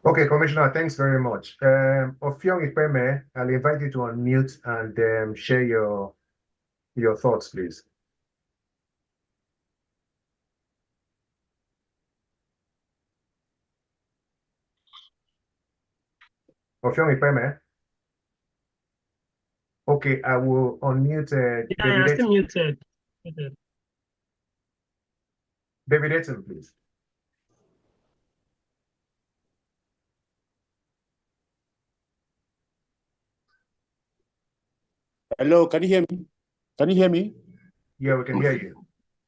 Okay, Commissioner, thanks very much. Offiong Ikpeme, I'll invite you to unmute and share your thoughts, please. Offiong Ikpeme. Okay, I will unmute Yeah, I'm still muted. David Etten, please. Hello, can you hear me? Can you hear me? Yeah, we can hear you.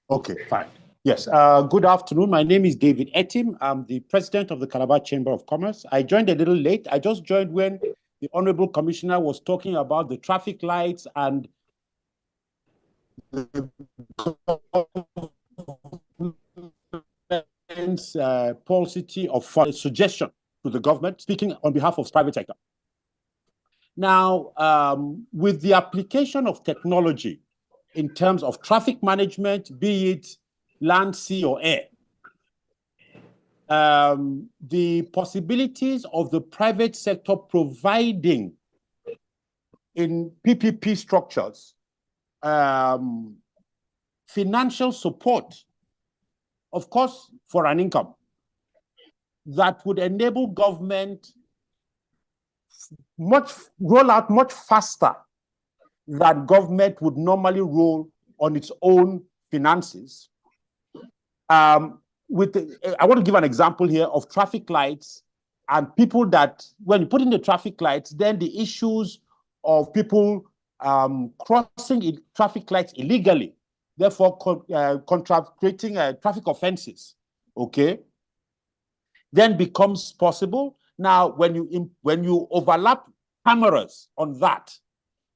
Okay, fine. Yes, good afternoon. My name is David Etim. I'm the president of the Calabar Chamber of Commerce. I joined a little late. I just joined when the Honorable Commissioner was talking about the traffic lights and the paucity of suggestion to the government, speaking on behalf of the private sector. Now, with the application of technology in terms of traffic management, be it land, sea, or air, the possibilities of the private sector providing in PPP structures financial support, of course, for an income that would enable government roll out much faster than government would normally roll on its own finances. I want to give an example here of traffic lights and people that, when you put in the traffic lights, then the issues of people crossing traffic lights illegally, therefore creating traffic offenses, okay, then becomes possible. Now, when you overlap cameras on that,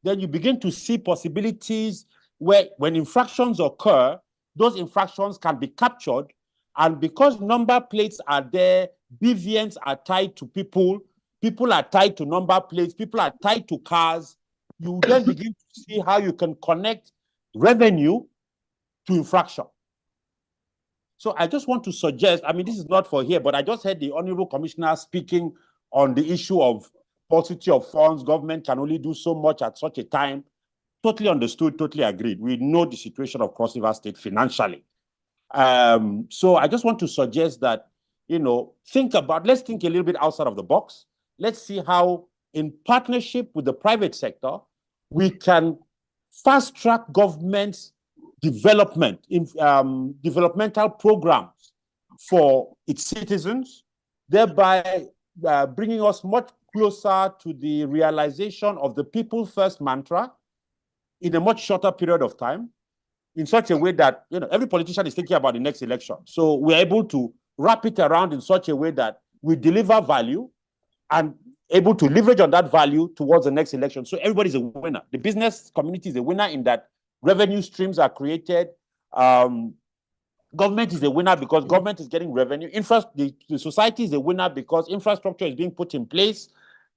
then you begin to see possibilities where when infractions occur, those infractions can be captured. And because number plates are there, deviants are tied to people, people are tied to number plates, people are tied to cars, you then begin to see how you can connect revenue to infraction. So I just want to suggest, I mean, this is not for here, but I just heard the Honorable Commissioner speaking on the issue of paucity of funds. Government can only do so much at such a time. Totally understood, totally agreed. We know the situation of Cross River State financially. So I just want to suggest that, let's think a little bit outside of the box. Let's see how, in partnership with the private sector, we can fast track government's development in developmental programs for its citizens, thereby bringing us much closer to the realization of the people first mantra in a much shorter period of time, in such a way that every politician is thinking about the next election. So we're able to wrap it around in such a way that we deliver value and able to leverage on that value towards the next election. So everybody's a winner. The business community is a winner in that revenue streams are created. Government is a winner because government is getting revenue. The society is a winner because infrastructure is being put in place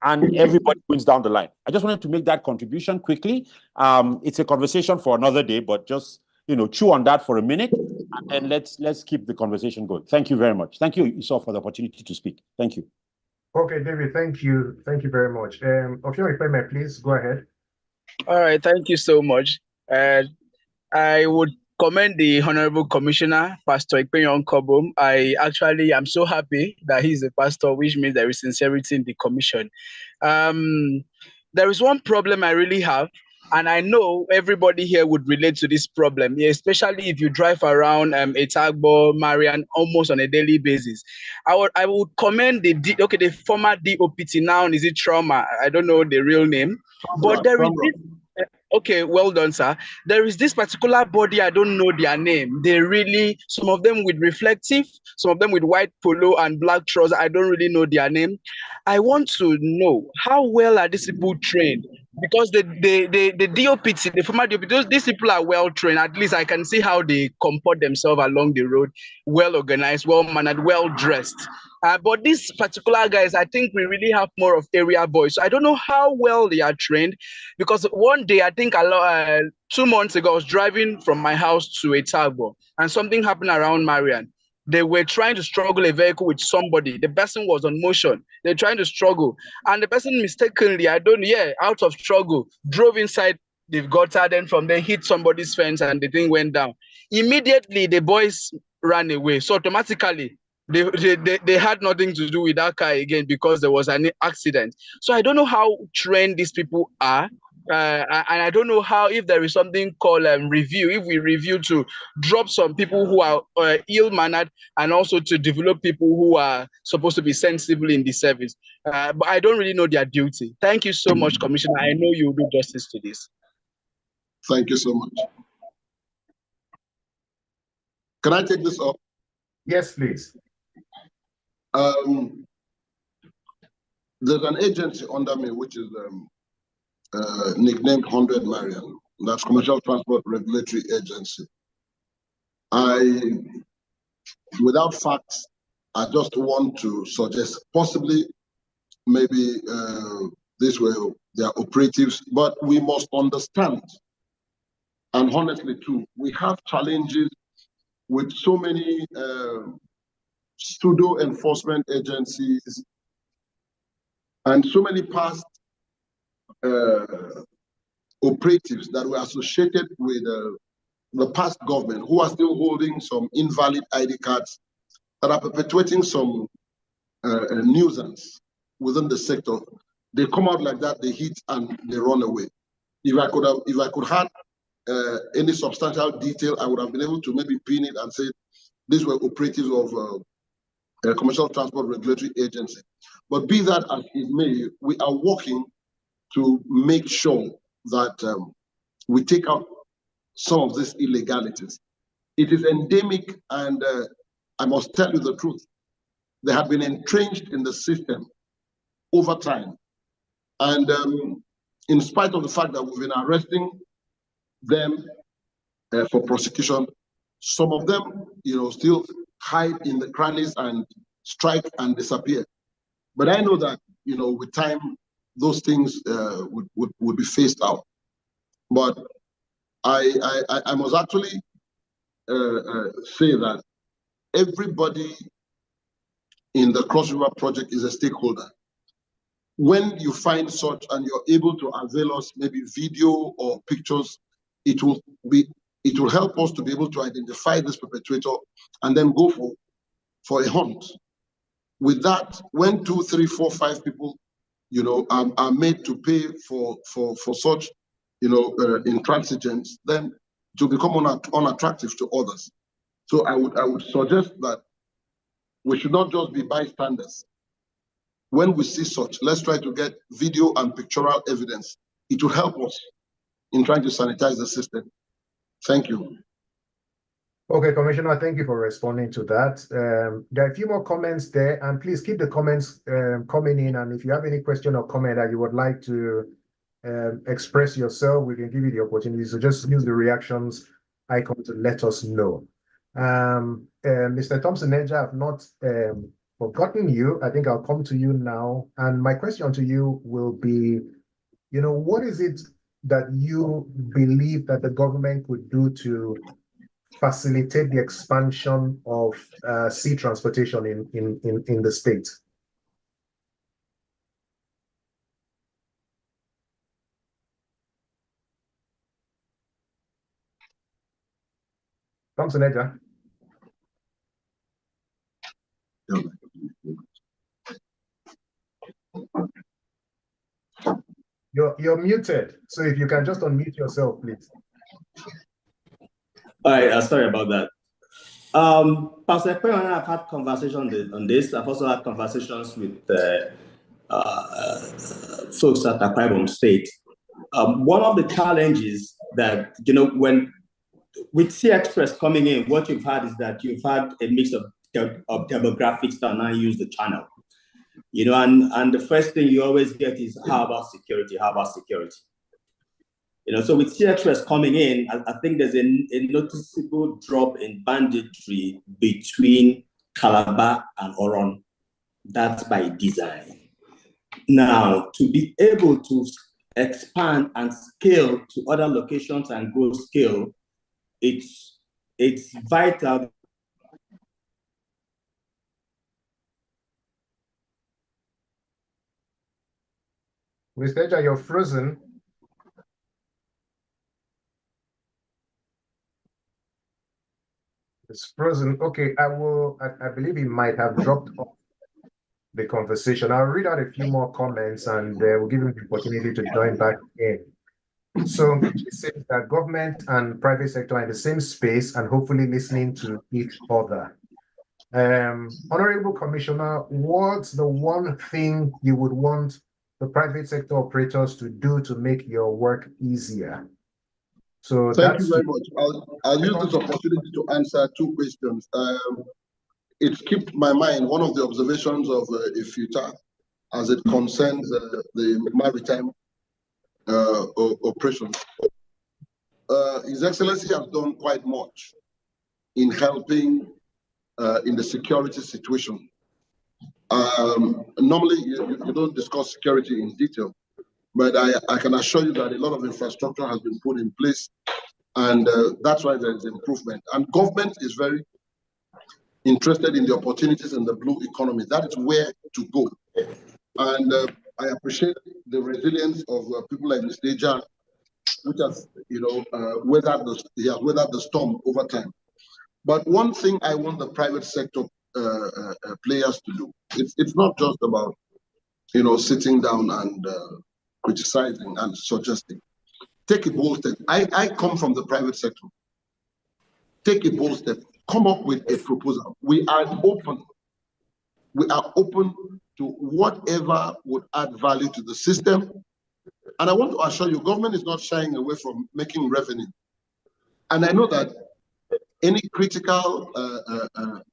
and everybody wins down the line. I just wanted to make that contribution quickly. It's a conversation for another day, but just chew on that for a minute, and then let's keep the conversation going. Thank you very much. Thank you, Esau, for the opportunity to speak. Thank you. Okay, David, thank you. Thank you very much. Offiong Ikpeme, please go ahead. All right, thank you so much. I would commend the Honorable Commissioner, Pastor Ekpenyong Cobham. I actually am so happy that he's a pastor, which means there is sincerity in the commission. There is one problem I really have, and I know everybody here would relate to this problem, especially if you drive around Etagbo, Marian, almost on a daily basis. I would commend the former DOPT, now is it Trauma? I don't know the real name, but there is this. Okay, well done, sir. There is this particular body, I don't know their name. Some of them with reflective, some of them with white polo and black trousers. I don't really know their name. I want to know, how well are these people trained? Because the DOPT, the former DOPT, these people are well trained. At least I can see how they comport themselves along the road, well organized, well mannered, well dressed. But these particular guys, I think we really have more of area boys. So I don't know how well they are trained, because one day, I think 2 months ago, I was driving from my house to Etagbo, and something happened around Marian. They were trying to struggle a vehicle with somebody. The person was on motion. They're trying to struggle. And the person mistakenly, out of struggle, drove inside the gutter, then from there hit somebody's fence and the thing went down. Immediately, the boys ran away. So automatically, they had nothing to do with that car again because there was an accident. So I don't know how trained these people are. And I don't know if there is something called review. If we review to drop some people who are ill-mannered and also to develop people who are supposed to be sensible in the service. But I don't really know their duty. Thank you so much, Commissioner. I know you will do justice to this. Thank you so much. Can I take this up? Yes, please. There's an agency under me which is nicknamed 100 Marian. That's Commercial Transport Regulatory Agency. Without facts, I just want to suggest possibly maybe this way they are operatives, but we must understand, and honestly too, we have challenges with so many pseudo enforcement agencies and so many past operatives that were associated with the past government who are still holding some invalid ID cards that are perpetuating some nuisance within the sector. They come out like that, they hit and they run away. If I could have any substantial detail, I would have been able to maybe pin it and say these were operatives of Commercial Transport Regulatory Agency. But be that as it may, we are working to make sure that we take out some of these illegalities. It is endemic, and I must tell you the truth. They have been entrenched in the system over time. And in spite of the fact that we've been arresting them for prosecution, some of them, still hide in the crannies and strike and disappear. But I know that, with time, those things would be phased out. But I must actually say that everybody in the Cross River project is a stakeholder. When you find such and you're able to avail us maybe video or pictures, it will help us to be able to identify this perpetrator and then go for a hunt. With that, when 2, 3, 4, 5 people, are made to pay for such, intransigence, then it will become unattractive to others. So I would suggest that we should not just be bystanders. when we see such, let's try to get video and pictorial evidence. It will help us in trying to sanitize the system. Thank you. Okay, Commissioner, thank you for responding to that. There are a few more comments there, and please keep the comments coming in. And if you have any question or comment that you would like to express yourself, we can give you the opportunity. So just use the reactions icon to let us know. Mr. Thompson, I've not forgotten you. I think I'll come to you now. And my question to you will be, what is it that you believe that the government could do to facilitate the expansion of sea transportation in the state? Thompson, You're muted, so if you can just unmute yourself, please. All right, sorry about that. Pastor Ekpenyong and I have had conversations on this. I've also had conversations with folks at Cobham State. One of the challenges that, when with SeaExpress coming in, what you've had is that you've had a mix of demographics that now use the channel. And the first thing you always get is, how about security? How about security? So with SeaExpress coming in, I think there's a noticeable drop in banditry between Calabar and Oron. That's by design. Now, to be able to expand and scale to other locations and grow scale, it's vital. Mr. Eja, you're frozen. It's frozen. Okay, I believe he might have dropped off the conversation. I'll read out a few more comments and we'll give him the opportunity to join back in. So it says that government and private sector are in the same space and hopefully listening to each other. Honorable Commissioner, what's the one thing you would want the private sector operators to do to make your work easier? So thank you very much. I'll use this opportunity to answer two questions. It skipped my mind one of the observations of Efio-Ita as it concerns the maritime operations. His Excellency has done quite much in helping in the security situation. Normally, you don't discuss security in detail, but I can assure you that a lot of infrastructure has been put in place, and that's why there is improvement. And government is very interested in the opportunities in the blue economy. That is where to go. And I appreciate the resilience of people like Mr. Eja, which has, weathered the storm over time. But one thing I want the private sector players to do, it's not just about, sitting down and criticizing and suggesting. Take a bold step. I come from the private sector. Take a bold step. Come up with a proposal. We are open. We are open to whatever would add value to the system. And I want to assure you, government is not shying away from making revenue. And I know that any critical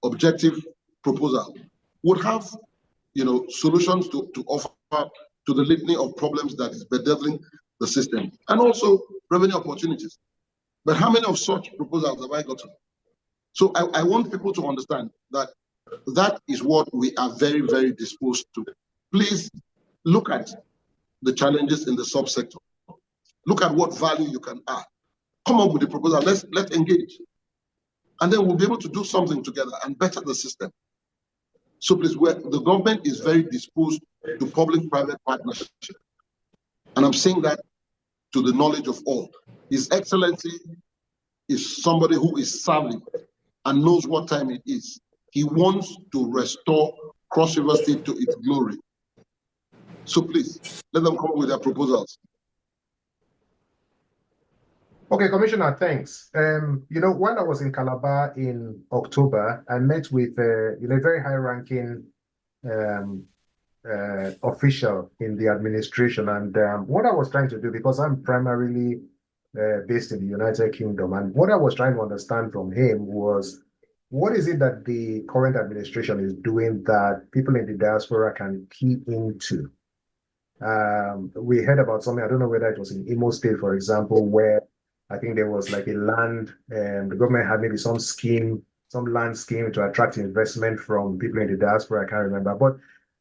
objective proposal would have, solutions to offer to the litany of problems that is bedeviling the system, and also revenue opportunities. But how many of such proposals have I gotten? So I want people to understand that that is what we are very, very disposed to. Please look at the challenges in the subsector. Look at what value you can add. Come up with a proposal. Let's engage. And then we'll be able to do something together and better the system. So please, the government is very disposed to public-private partnership. And I'm saying that to the knowledge of all. His Excellency is somebody who is savvy and knows what time it is. He wants to restore Cross River State to its glory. So please, let them come up with their proposals. Okay, Commissioner, thanks. When I was in Calabar in October, I met with a very high-ranking official in the administration. And what I was trying to do, because I'm primarily based in the United Kingdom, and what I was trying to understand from him was, what is it that the current administration is doing that people in the diaspora can key into? We heard about something, I don't know whether it was in Imo State, for example, where I think there was like a land, and the government had maybe some scheme, some land scheme to attract investment from people in the diaspora. I can't remember. But,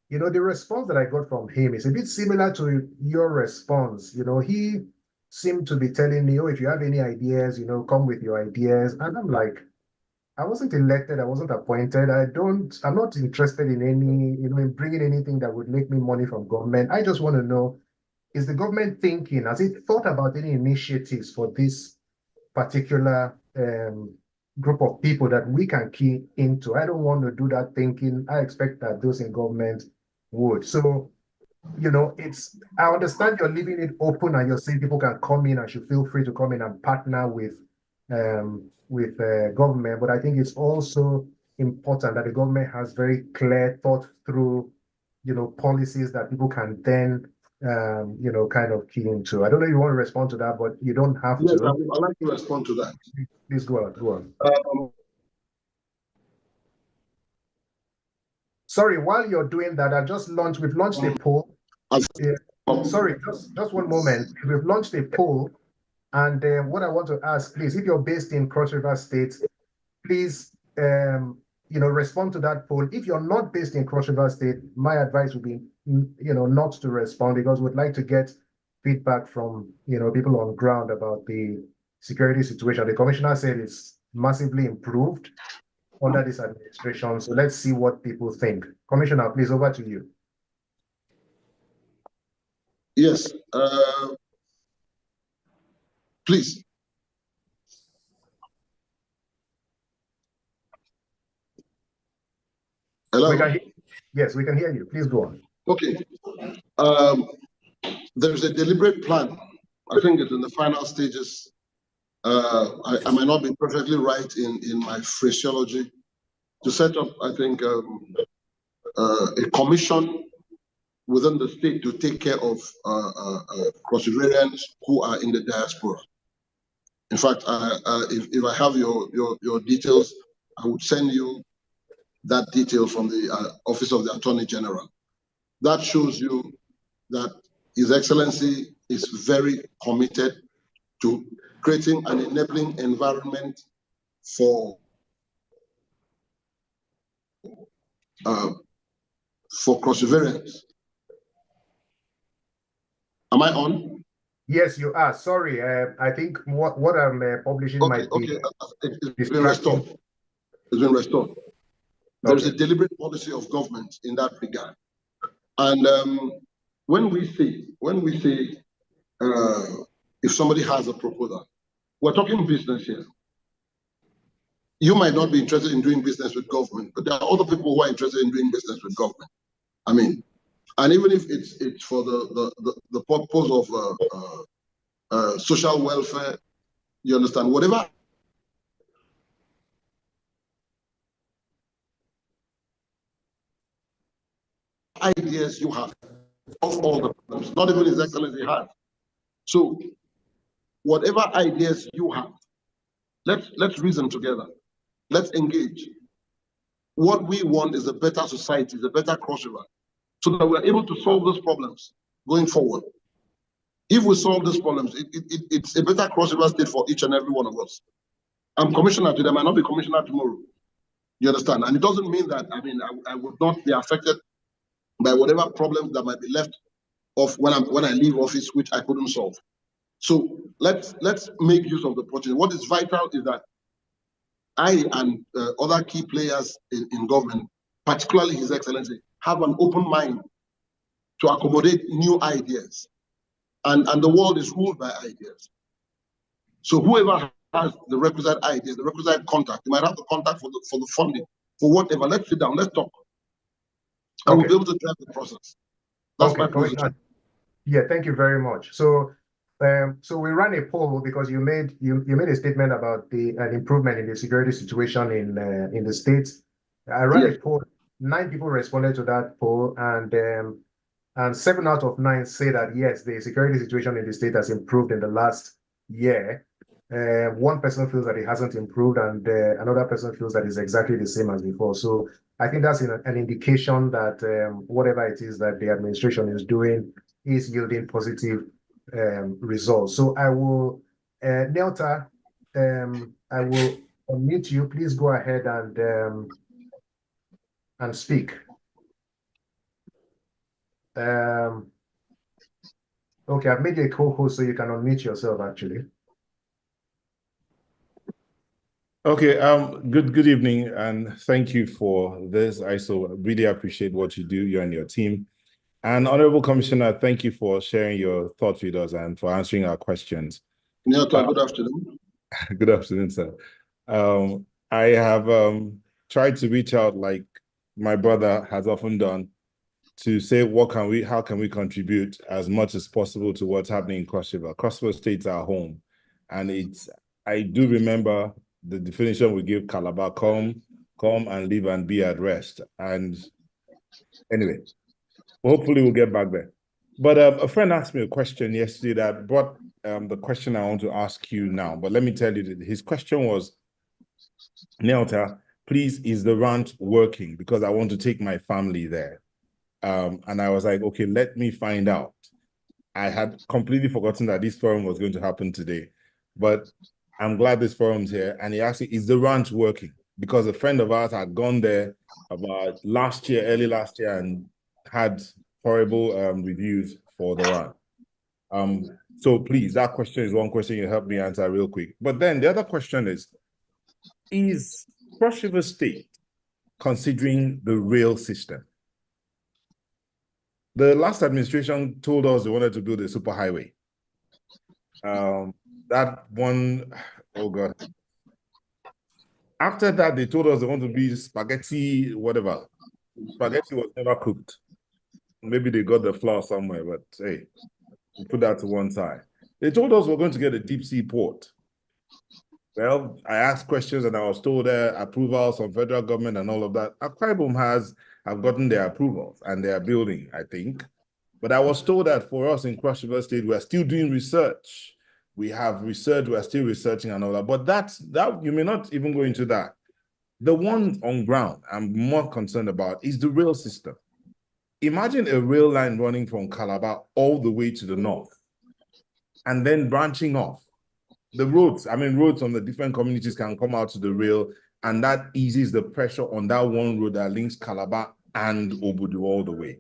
you know, the response that I got from him is a bit similar to your response. You know, he seemed to be telling me, oh, if you have any ideas, you know, come with your ideas. And I'm like, I wasn't elected, I wasn't appointed. I'm not interested in any, you know, in bringing anything that would make me money from government. I just want to know, is the government thinking, has it thought about any initiatives for this particular group of people that we can key into? I don't want to do that thinking. I expect that those in government would. So, you know, I understand you're leaving it open and you're saying people can come in and should feel free to come in and partner with government, but I think it's also important that the government has very clear, thought through, you know, policies that people can then, you know, kind of key into. I don't know if you want to respond to that, but you don't have yes, to. I'd like to respond to that. Please go on. Sorry, while you're doing that, we've launched a poll. Sorry, just one moment. We've launched a poll. And what I want to ask, please, if you're based in Cross River State, please, you know, respond to that poll. If you're not based in Cross River State, my advice would be, you know, not to respond, because we'd like to get feedback from, you know, people on ground about the security situation. The commissioner said it's massively improved under this administration. So let's see what people think. Commissioner, please, over to you. Yes. Please. Hello? Yes, we can hear you. Please go on. Okay. There's a deliberate plan. I think it's in the final stages. I might not be perfectly right in my phraseology, to set up, I think, a commission within the state to take care of cross-Riverians who are in the diaspora. In fact, if I have your details, I would send you that detail from the Office of the Attorney General. That shows you that His Excellency is very committed to creating an enabling environment for cross-Riverians. Am I on? Yes, you are. Sorry, I think what I'm publishing might be. Okay, it's been restored. It's been restored. There's a deliberate policy of government in that regard. And when we say if somebody has a proposal, we're talking business here. You might not be interested in doing business with government, but there are other people who are interested in doing business with government. I mean, and even if it's for the purpose of social welfare, you understand, whatever ideas you have of all the problems, not even His Excellency has. So whatever ideas you have, let's reason together. Let's engage. What we want is a better society, is a better Cross River, so that we're able to solve those problems going forward. If we solve these problems, it's a better Cross River State for each and every one of us. I'm commissioner today, I might not be commissioner tomorrow. You understand? And it doesn't mean that, I mean, I would not be affected by whatever problems that might be left off when I leave office, which I couldn't solve. So let's make use of the opportunity. What is vital is that I and other key players in government, particularly His Excellency, have an open mind to accommodate new ideas. And the world is ruled by ideas. So whoever has the requisite ideas, the requisite contact, you might have the contact for the funding, for whatever. Let's sit down, let's talk. And we'll be able to drive the process. That's my position. Yeah, thank you very much. So so we ran a poll because you made a statement about an improvement in the security situation in the States. I ran a poll. 9 people responded to that poll, and 7 out of 9 say that yes, the security situation in the state has improved in the last year. One person feels that it hasn't improved, and another person feels that it's exactly the same as before. So I think that's an indication that whatever it is that the administration is doing is yielding positive results. So I will, Nelta, I will unmute you. Please go ahead and speak. Okay, I've made you a co-host, so you can unmute yourself, actually. Okay, good evening, and thank you for this. I so really appreciate what you do, you and your team. And Honorable Commissioner, thank you for sharing your thoughts with us and for answering our questions. Nyok, good afternoon. Good afternoon, sir. I have tried to reach out, like my brother has often done, to say how can we contribute as much as possible to what's happening in Cross River. Cross River State's our home, and I do remember the definition we give Calabar: come and live and be at rest. And anyway, hopefully we'll get back there. But a friend asked me a question yesterday that brought the question I want to ask you now. But let me tell you that his question was, Nelta, please, is the ranch working? Because I want to take my family there. And I was like, okay, let me find out. I had completely forgotten that this forum was going to happen today, but I'm glad this forum's here. And he asked me, is the ranch working? Because a friend of ours had gone there about early last year, and had horrible reviews for the ranch. So please, that question is one question you help me answer real quick. But then the other question is Cross River State considering the rail system? The last administration told us they wanted to build a superhighway. That one, oh God. After that, they told us they want to be spaghetti, whatever. Spaghetti was never cooked. Maybe they got the flour somewhere, but hey, we'll put that to one side. They told us we're going to get a deep sea port. Well, I asked questions and I was told approvals from federal government and all of that. Cobham have gotten their approvals and they are building, I think. But I was told that for us in Cross River State, we're still doing research. We have research, we're still researching and all that. But that you may not even go into that. The one on ground I'm more concerned about is the rail system. Imagine a rail line running from Calabar all the way to the north and then branching off. The roads on the different communities can come out to the rail, and that eases the pressure on that one road that links Calabar and Obudu all the way.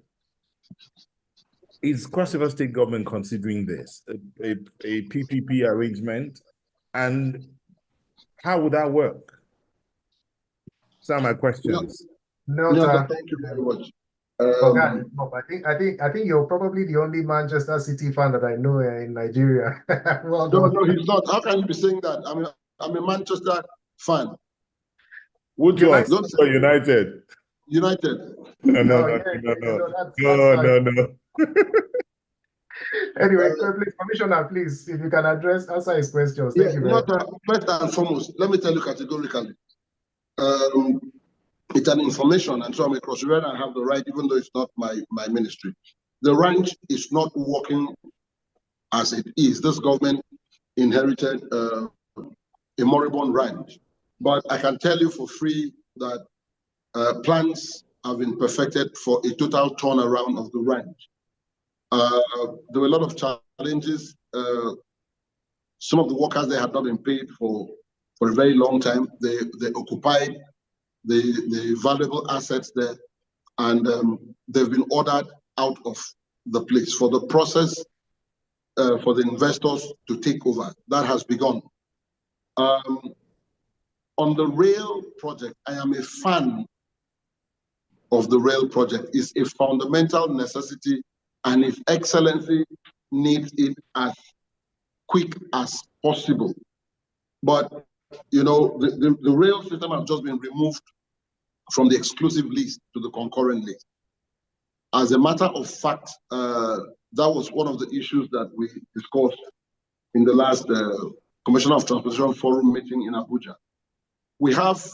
Is Cross River State government considering this, a PPP arrangement, and how would that work? These are my questions. No, thank you very much. I think you're probably the only Manchester City fan that I know in Nigeria. Well done. No, he's not. How can you be saying that? I'm a Manchester fan. Which one? United. United. No. Anyway, please, Commissioner, please, if you can answer his questions. Thank you very much. First and foremost, let me tell you categorically. It's an information, and so I'm a Cross River, and I have the right, even though it's not my ministry. The ranch is not working as it is. This government inherited a moribund ranch. But I can tell you for free that plans have been perfected for a total turnaround of the ranch. There were a lot of challenges. Some of the workers, they had not been paid for a very long time. They occupied the valuable assets there, and they've been ordered out of the place for the process for the investors to take over. That has begun. On the rail project, I am a fan of the rail project. It's a fundamental necessity, and His Excellency needs it as quick as possible. But you know, the rail system has just been removed from the exclusive list to the concurrent list. As a matter of fact, that was one of the issues that we discussed in the last Commissioner of Transportation Forum meeting in Abuja. We have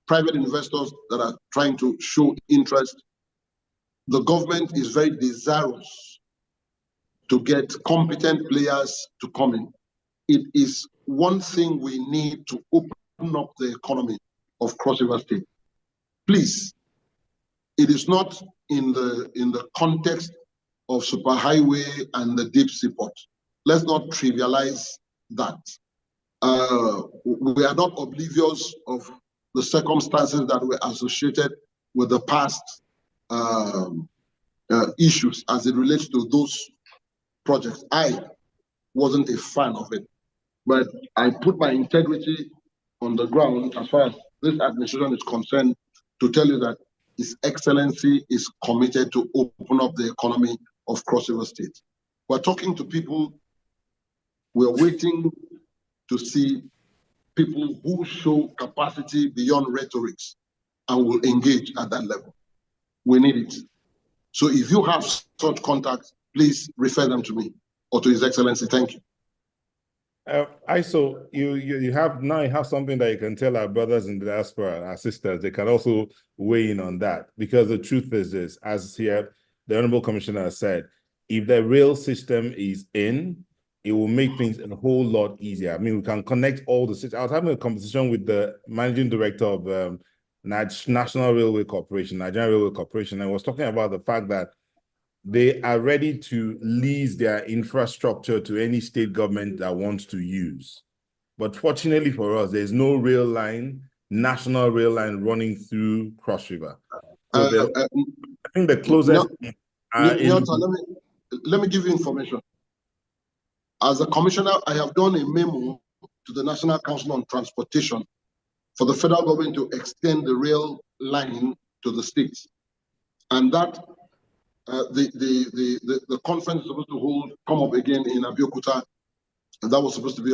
private investors that are trying to show interest. The government is very desirous to get competent players to come in. It is one thing we need to open up the economy of Cross River State. Please, it is not in the context of superhighway and the deep sea port. Let's not trivialize that. We are not oblivious of the circumstances that were associated with the past issues as it relates to those projects. I wasn't a fan of it, but I put my integrity on the ground as far as this administration is concerned to tell you that His Excellency is committed to open up the economy of Cross River State. We're talking to people, we're waiting to see people who show capacity beyond rhetorics and will engage at that level. We need it. So if you have such contacts, please refer them to me or to His Excellency. Thank you. ISO, you have something that you can tell our brothers in the diaspora, our sisters. They can also weigh in on that, because the truth is this, as here the Honorable Commissioner said, if the rail system is in, it will make things a whole lot easier. I mean, we can connect all the systems. I was having a conversation with the managing director of National Railway Corporation, Nigerian Railway Corporation, and I was talking about the fact that they are ready to lease their infrastructure to any state government that wants to use. But fortunately for us, there's no rail line, national rail line running through Cross River. So I think the closest... let me give you information. As a commissioner, I have done a memo to the National Council on Transportation for the federal government to extend the rail line to the states. And that the conference is supposed to come up again in Efio-Ita, and that was supposed to be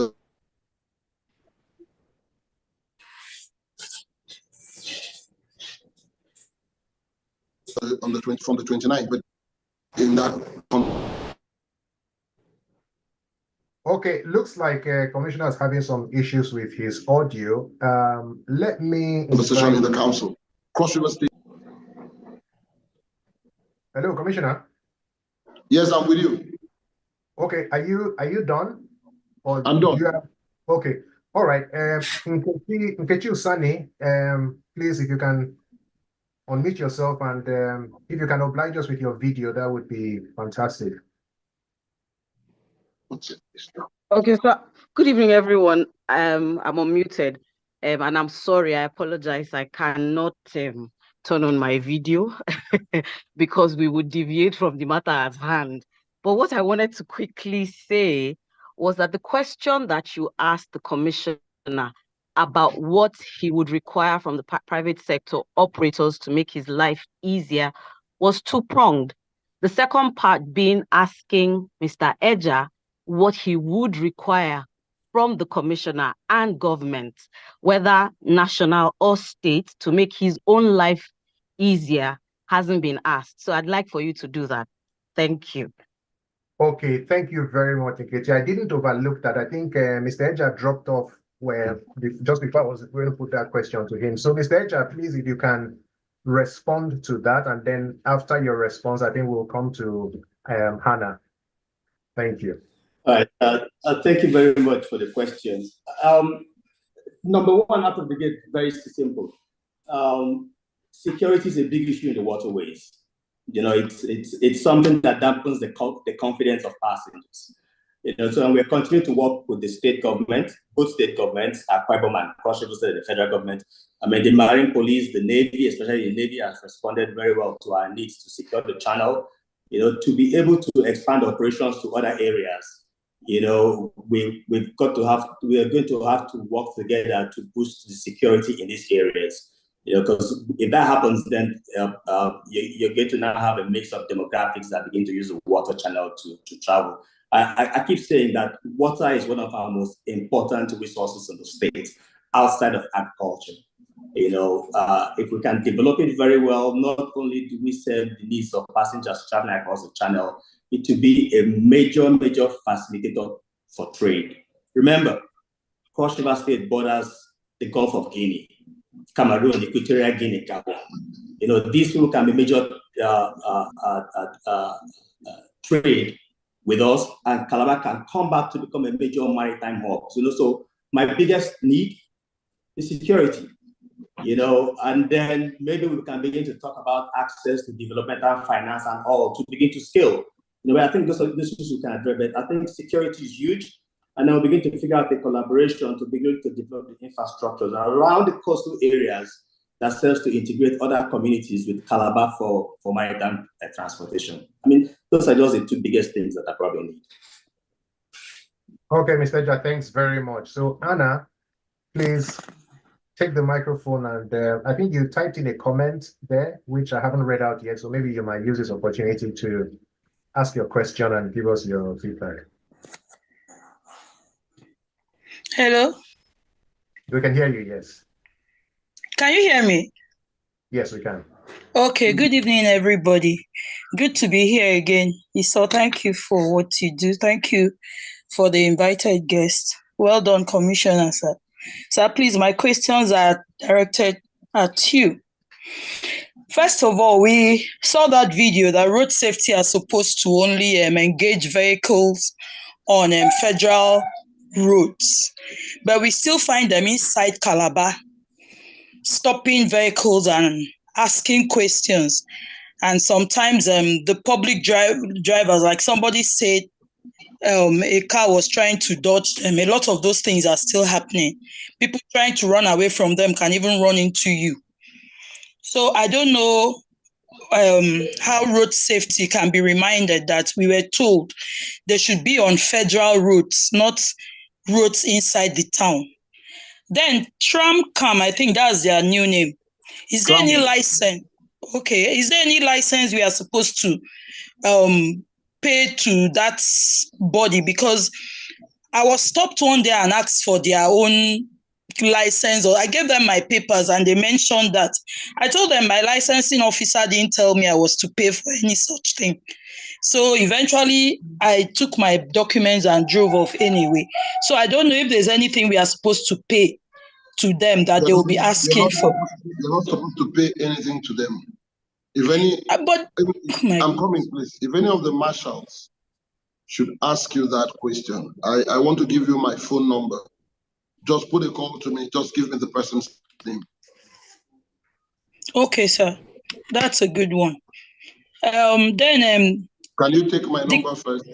from the 29th, but in that. Okay, looks like Commissioner is having some issues with his audio. Let me... Conversation in the council. Cross River State. Hello, Commissioner. Yes, I'm with you. Okay, are you done? Or I'm done. Okay, all right. Nkechi Usani, please, if you can unmute yourself, and if you can oblige us with your video, that would be fantastic. Okay, so good evening, everyone. I'm unmuted, and I'm sorry. I apologize. I cannot turn on my video because we would deviate from the matter at hand. But what I wanted to quickly say was that the question that you asked the commissioner about what he would require from the private sector operators to make his life easier was two-pronged. The second part being asking Mr. Eja what he would require from the commissioner and government, whether national or state, to make his own life easier, hasn't been asked. So I'd like for you to do that. Thank you. Okay, thank you very much, Nkechi. I didn't overlook that. I think Mr. Eja dropped off just before I was going to put that question to him. So Mr. Eja, please, if you can respond to that, and then after your response, I think we'll come to Hannah. Thank you. All right. Thank you very much for the questions. Number one, out of the gate, very simple. Security is a big issue in the waterways. You know, it's something that dampens the confidence of passengers. You know, so we're continuing to work with the state government, both state governments, Cobham and Cross River State, the federal government. I mean, the Marine Police, the Navy, especially the Navy, has responded very well to our needs to secure the channel. You know, to be able to expand operations to other areas. You know, we are going to have to work together to boost the security in these areas. You know, because if that happens, then you're going to now have a mix of demographics that begin to use the water channel to travel. I keep saying that water is one of our most important resources in the state outside of agriculture. You know, if we can develop it very well, not only do we serve the needs of passengers traveling across the channel, it will be a major facilitator for trade. Remember, Cross River State borders the Gulf of Guinea. Cameroon, Equatorial Guinea, Gabon. You know, these people can be major trade with us, and Calabar can come back to become a major maritime hub. You know, so my biggest need is security. You know, and then maybe we can begin to talk about access to developmental finance and all to begin to scale. You know, I think those are the issues we can address, but I think security is huge. And then we'll begin to figure out the collaboration to begin to develop the infrastructures around the coastal areas that serves to integrate other communities with Calabar for maritime transportation. I mean, those are just the two biggest things that I probably need. Okay, Mr. Ja, thanks very much. So Anna, please take the microphone, and I think you typed in a comment there, which I haven't read out yet. So maybe you might use this opportunity to ask your question and give us your feedback. Hello? We can hear you, yes. Can you hear me? Yes, we can. Okay, good evening, everybody. Good to be here again. So thank you for what you do. Thank you for the invited guest. Well done, Commissioner, sir. Sir, please, my questions are directed at you. First of all, we saw that video that road safety are supposed to only engage vehicles on federal roads, but we still find them inside Calabar, stopping vehicles and asking questions. And sometimes the public drivers, like somebody said, a car was trying to dodge them. A lot of those things are still happening. People trying to run away from them can even run into you. So I don't know how road safety can be reminded that we were told they should be on federal roads, not roads inside the town. Then TramCam, I think that's their new name. Is there any license? Okay, is there any license we are supposed to pay to that body? Because I was stopped one day and asked for their own license, or I gave them my papers and they mentioned that. I told them my licensing officer didn't tell me I was to pay for any such thing. So eventually I took my documents and drove off anyway. So I don't know if there's anything we are supposed to pay to them that they will be asking for. You're not supposed to pay anything to them. If any, I'm coming, please. If any of the marshals should ask you that question, I want to give you my phone number. Just put a call to me. Just give me the person's name. Okay, sir. That's a good one. Then can you take my number first?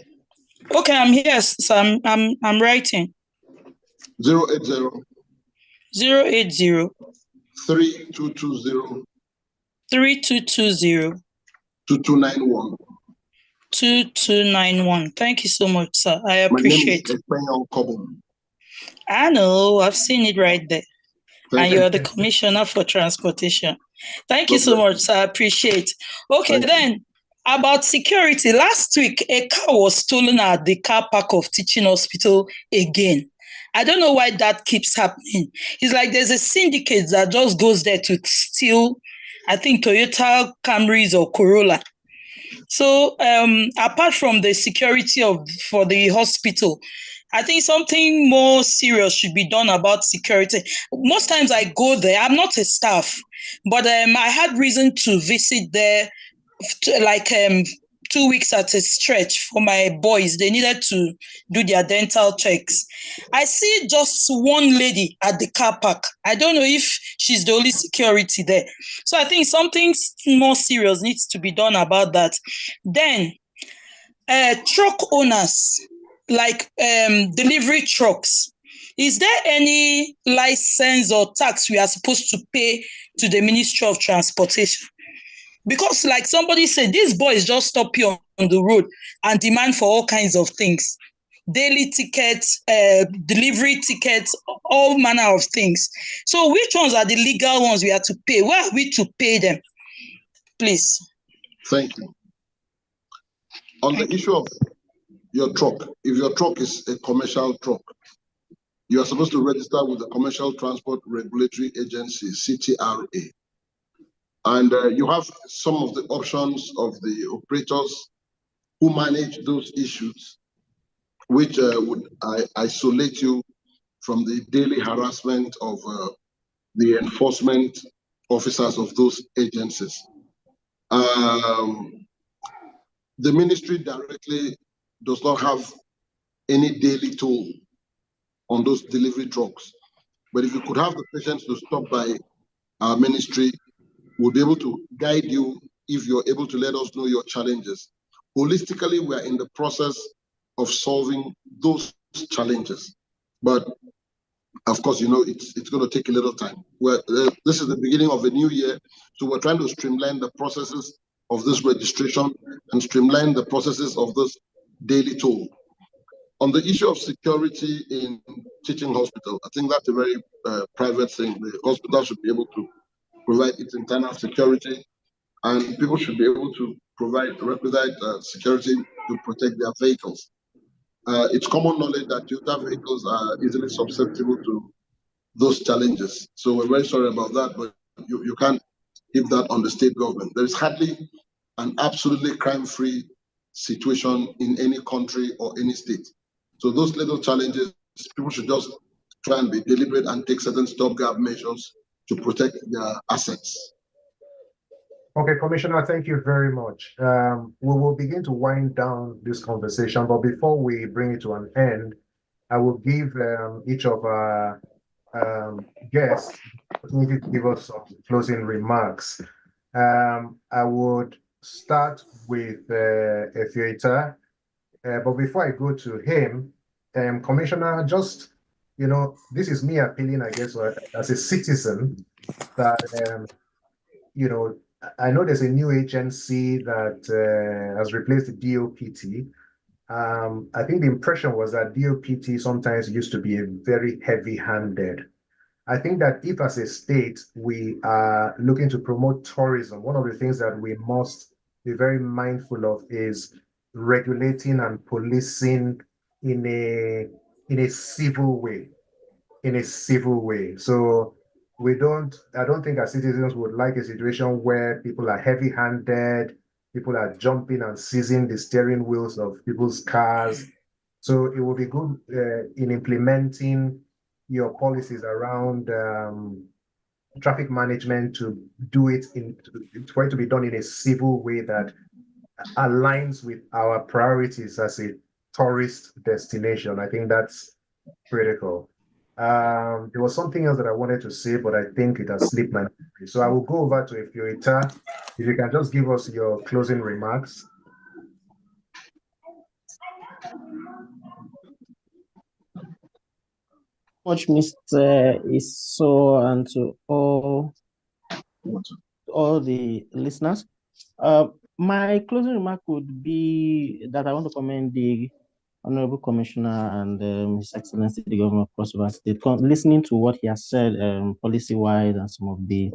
Okay, I'm here, so I'm writing. 080 080 3220 3220 2291. 2291. Thank you so much, sir. I appreciate it. My name is Ekpenyong Cobham. I know, I've seen it right there. Thank and you're the Commissioner for Transportation. Thank you so much, sir. I appreciate. Okay, then about security. Last week, a car was stolen at the car park of Teaching Hospital again. I don't know why that keeps happening. It's like there's a syndicate that just goes there to steal, I think, Toyota Camrys or Corolla. So apart from the security for the hospital, I think something more serious should be done about security. Most times I go there, I'm not a staff, but I had reason to visit there like 2 weeks at a stretch for my boys. They needed to do their dental checks. I see just one lady at the car park. I don't know if she's the only security there. So I think something more serious needs to be done about that. Then truck owners, like delivery trucks, is there any license or tax we are supposed to pay to the Ministry of Transportation? Because like somebody said, these boys just stop you on the road and demand for all kinds of things. Daily tickets, delivery tickets, all manner of things. So which ones are the legal ones we have to pay? Where are we to pay them? Please. Thank you. On the issue of your truck, if your truck is a commercial truck, you are supposed to register with the Commercial Transport Regulatory Agency, CTRA. And you have some of the options of the operators who manage those issues, which would isolate you from the daily harassment of the enforcement officers of those agencies. The ministry directly does not have any daily toll on those delivery trucks. But if you could have the patience to stop by our ministry, we'll be able to guide you if you're able to let us know your challenges. Holistically, we are in the process of solving those challenges. But of course, you know, it's going to take a little time. This is the beginning of a new year, so we're trying to streamline the processes of this registration and streamline the processes of this daily toll. On the issue of security in teaching hospital, I think that's a very private thing. The hospital should be able to provide its internal security, and people should be able to provide requisite security to protect their vehicles. It's common knowledge that Toyota vehicles are easily susceptible to those challenges. So we're very sorry about that, but you can't leave that on the state government. There is hardly an absolutely crime-free situation in any country or any state. So those little challenges, people should just try and be deliberate and take certain stopgap measures to protect their assets. Okay, Commissioner, thank you very much. We will begin to wind down this conversation, but before we bring it to an end, I will give each of our guests the opportunity to give us some closing remarks. I would start with Efio-Ita, but before I go to him, Commissioner, just, you know, this is me appealing, I guess, as a citizen, that, you know, I know there's a new agency that has replaced the DOPT. I think the impression was that DOPT sometimes used to be a very heavy-handed. I think that if as a state we are looking to promote tourism, one of the things that we must be very mindful of is regulating and policing in a civil way, So I don't think as citizens would like a situation where people are heavy-handed, people are jumping and seizing the steering wheels of people's cars. So it will be good in implementing your policies around traffic management to do it it's going to be done in a civil way that aligns with our priorities as a tourist destination. I think that's critical. There was something else that I wanted to say, but I think it has slipped my mind. So I will go over to Efio-Ita. If you can just give us your closing remarks. Much, Mr. Isso, and to all the listeners. My closing remark would be that I want to commend the Honorable Commissioner and His Excellency the Governor of Cross River State. Listening to what he has said policy-wise and some of the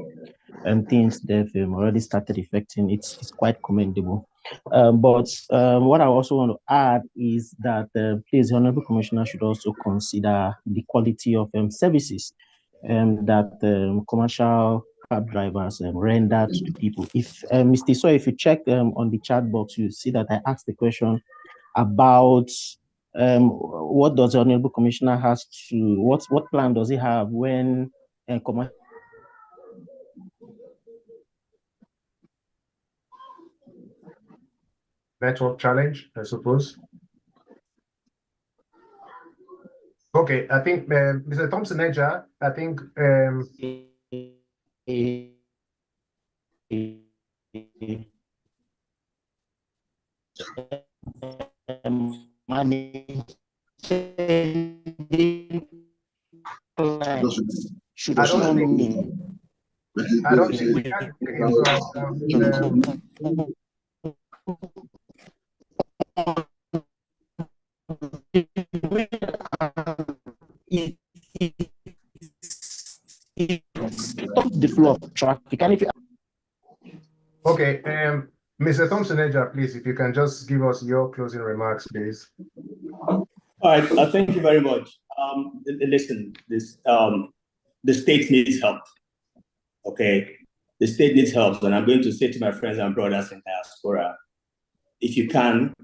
things they've already started effecting, it's quite commendable. But what I also want to add is that please, the Honorable Commissioner should also consider the quality of services that commercial cab drivers render to the people. If Mr. So, if you check on the chat box, you see that I asked the question about what does the Honorable Commissioner has to, what plan does he have when commercial network challenge, I suppose. Okay, I think Mr. Thompson, I think should also mean. I don't think we can stop the flow of traffic. And if you... Okay, Mr. Thompson, please, if you can just give us your closing remarks, please. All right, thank you very much. Listen, the state needs help. Okay, the state needs help, and I'm going to say to my friends and brothers in diaspora, if you can,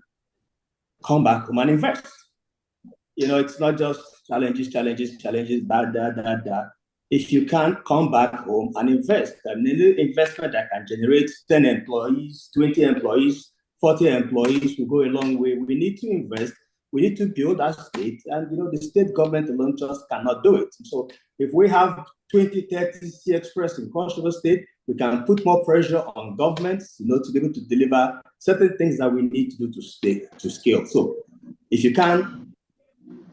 come back home and invest. You know, it's not just challenges, da. if you can't come back home and invest, any investment that can generate 10 employees, 20 employees, 40 employees will go a long way. We need to invest. We need to build our state, and the state government alone just cannot do it. So if we have 20, 30 SeaExpress in Cross River State, we can put more pressure on governments, to be able to deliver certain things that we need to do to scale. So if you can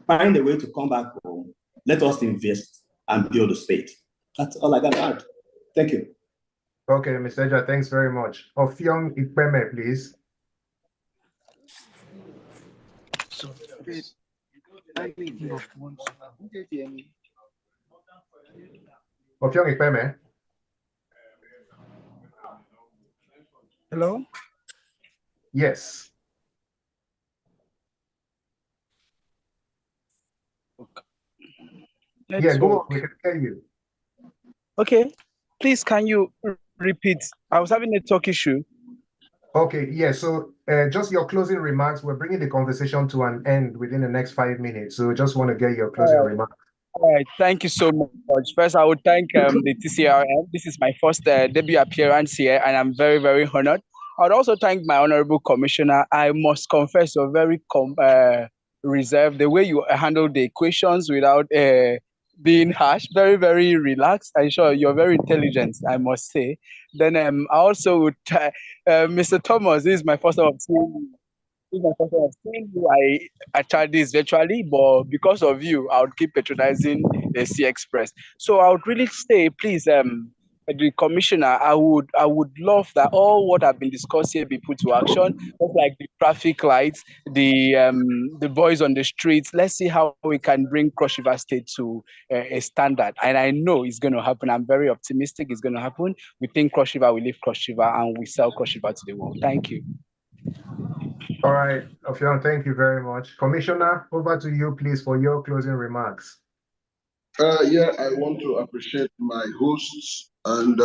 find a way to come back home, let us invest and build a state. That's all I got to add. Thank you. Okay, Mr. Eja, thanks very much. Offiong Ikpeme, please. Offiong Ikpeme. Hello? Yes. Yeah, go on. We can hear you. Okay. Please, can you repeat? I was having a talk issue. Okay, yeah, so just your closing remarks. We're bringing the conversation to an end within the next 5 minutes. So just want to get your closing remarks. All right, thank you so much. First, I would thank the TCRM. This is my first debut appearance here, and I'm very, very honored. I would also thank my honorable commissioner. I must confess, you're very reserved. The way you handle the questions without being harsh, very, very relaxed. I'm sure you're very intelligent, I must say. Then I also would, Mr. Thomas, this is my first time of seeing you. I tried this virtually, but because of you, I would keep patronizing the SeaExpress. So I would really say, please, the commissioner, I would love that all what have been discussed here be put to action, just like the traffic lights, the boys on the streets. Let's see how we can bring Cross River State to a standard. And I know it's going to happen. I'm very optimistic it's going to happen. We think Cross River, we live Cross River, and we sell Cross River to the world. Thank you. All right, Offiong, thank you very much. Commissioner, over to you, please, for your closing remarks. Yeah, I want to appreciate my hosts and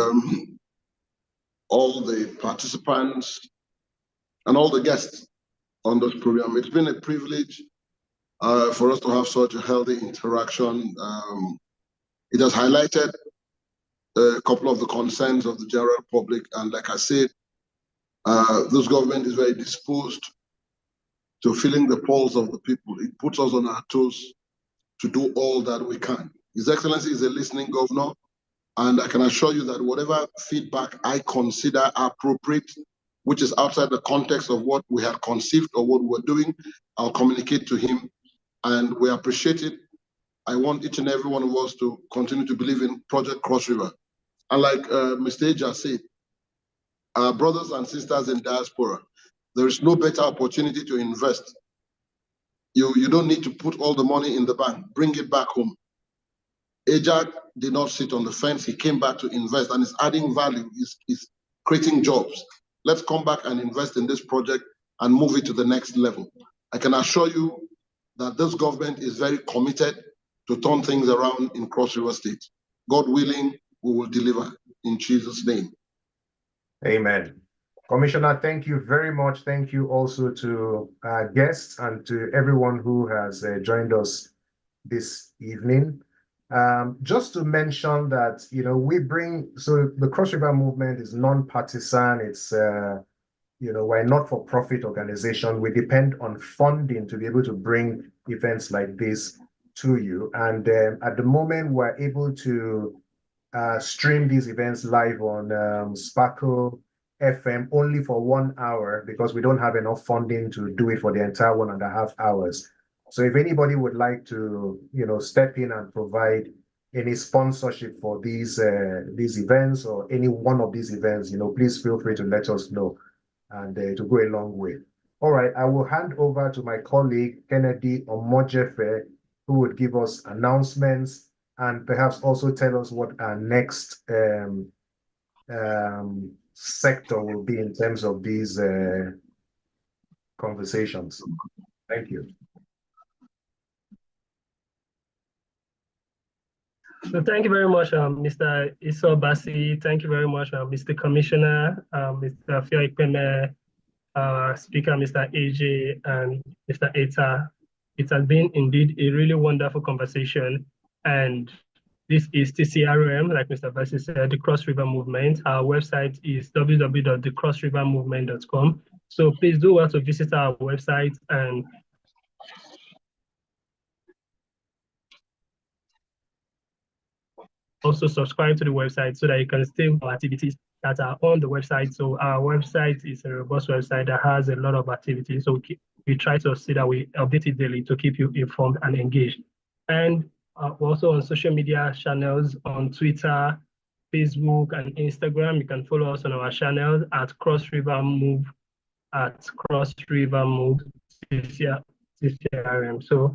all the participants and all the guests on this program. It's been a privilege for us to have such a healthy interaction. It has highlighted a couple of the concerns of the general public, and like I said, this government is very disposed to feeling the pulse of the people. It puts us on our toes to do all that we can. His Excellency is a listening governor, and I can assure you that whatever feedback I consider appropriate, which is outside the context of what we had conceived or what we're doing, I'll communicate to him, and we appreciate it. I want each and every one of us to continue to believe in Project Cross River. And like Mr. Eja said, our brothers and sisters in diaspora, there is no better opportunity to invest. You don't need to put all the money in the bank, bring it back home. Eja did not sit on the fence, he came back to invest, and is adding value, is creating jobs. Let's come back and invest in this project and move it to the next level. I can assure you that this government is very committed to turn things around in Cross River State. God willing, we will deliver in Jesus' name. Amen. Commissioner, thank you very much. Thank you also to our guests and to everyone who has joined us this evening. Just to mention that, we bring, so the Cross River movement is non-partisan. It's, we're a not-for-profit organization. We depend on funding to be able to bring events like this to you. And at the moment, we're able to stream these events live on Sparkle FM only for 1 hour because we don't have enough funding to do it for the entire 1.5 hours. So if anybody would like to, step in and provide any sponsorship for these events or any one of these events, please feel free to let us know, and to go a long way. All right, I will hand over to my colleague Kennedy Omojefe, who would give us announcements and perhaps also tell us what our next sector will be in terms of these conversations. Thank you. So thank you very much, Mr. Iso Basi. Thank you very much, Mr. Commissioner, Mr. Efio-Ita, Speaker, Mr. AJ, and Mr. Ita. It has been indeed a really wonderful conversation, and This is TCRM, like Mr. Bassi said, the Cross River Movement. Our website is www.thecrossrivermovement.com. So please do well to visit our website and also subscribe to the website so that you can stay with our activities that are on the website. So our website is a robust website that has a lot of activities. So we try to see that we update it daily to keep you informed and engaged. And we're also on social media channels on Twitter, Facebook, and Instagram. You can follow us on our channels at Cross River Move, TCRM. So,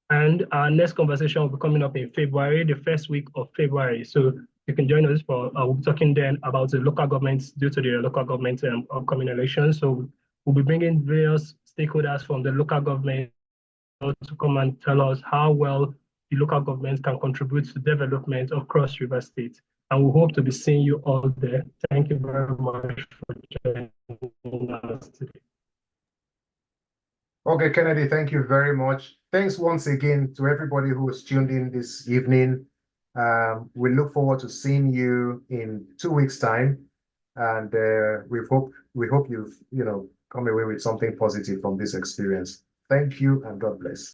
and our next conversation will be coming up in February, the first week of February. So you can join us for, we'll be talking then about the local governments due to the local government upcoming elections. So we'll be bringing various stakeholders from the local government to come and tell us how well the local government can contribute to development of Cross River State. And we hope to be seeing you all there. Thank you very much for joining us today. Okay, Kennedy, thank you very much. Thanks once again to everybody who was tuned in this evening. We look forward to seeing you in 2 weeks' time, and we hope you've come away with something positive from this experience. Thank you and God bless.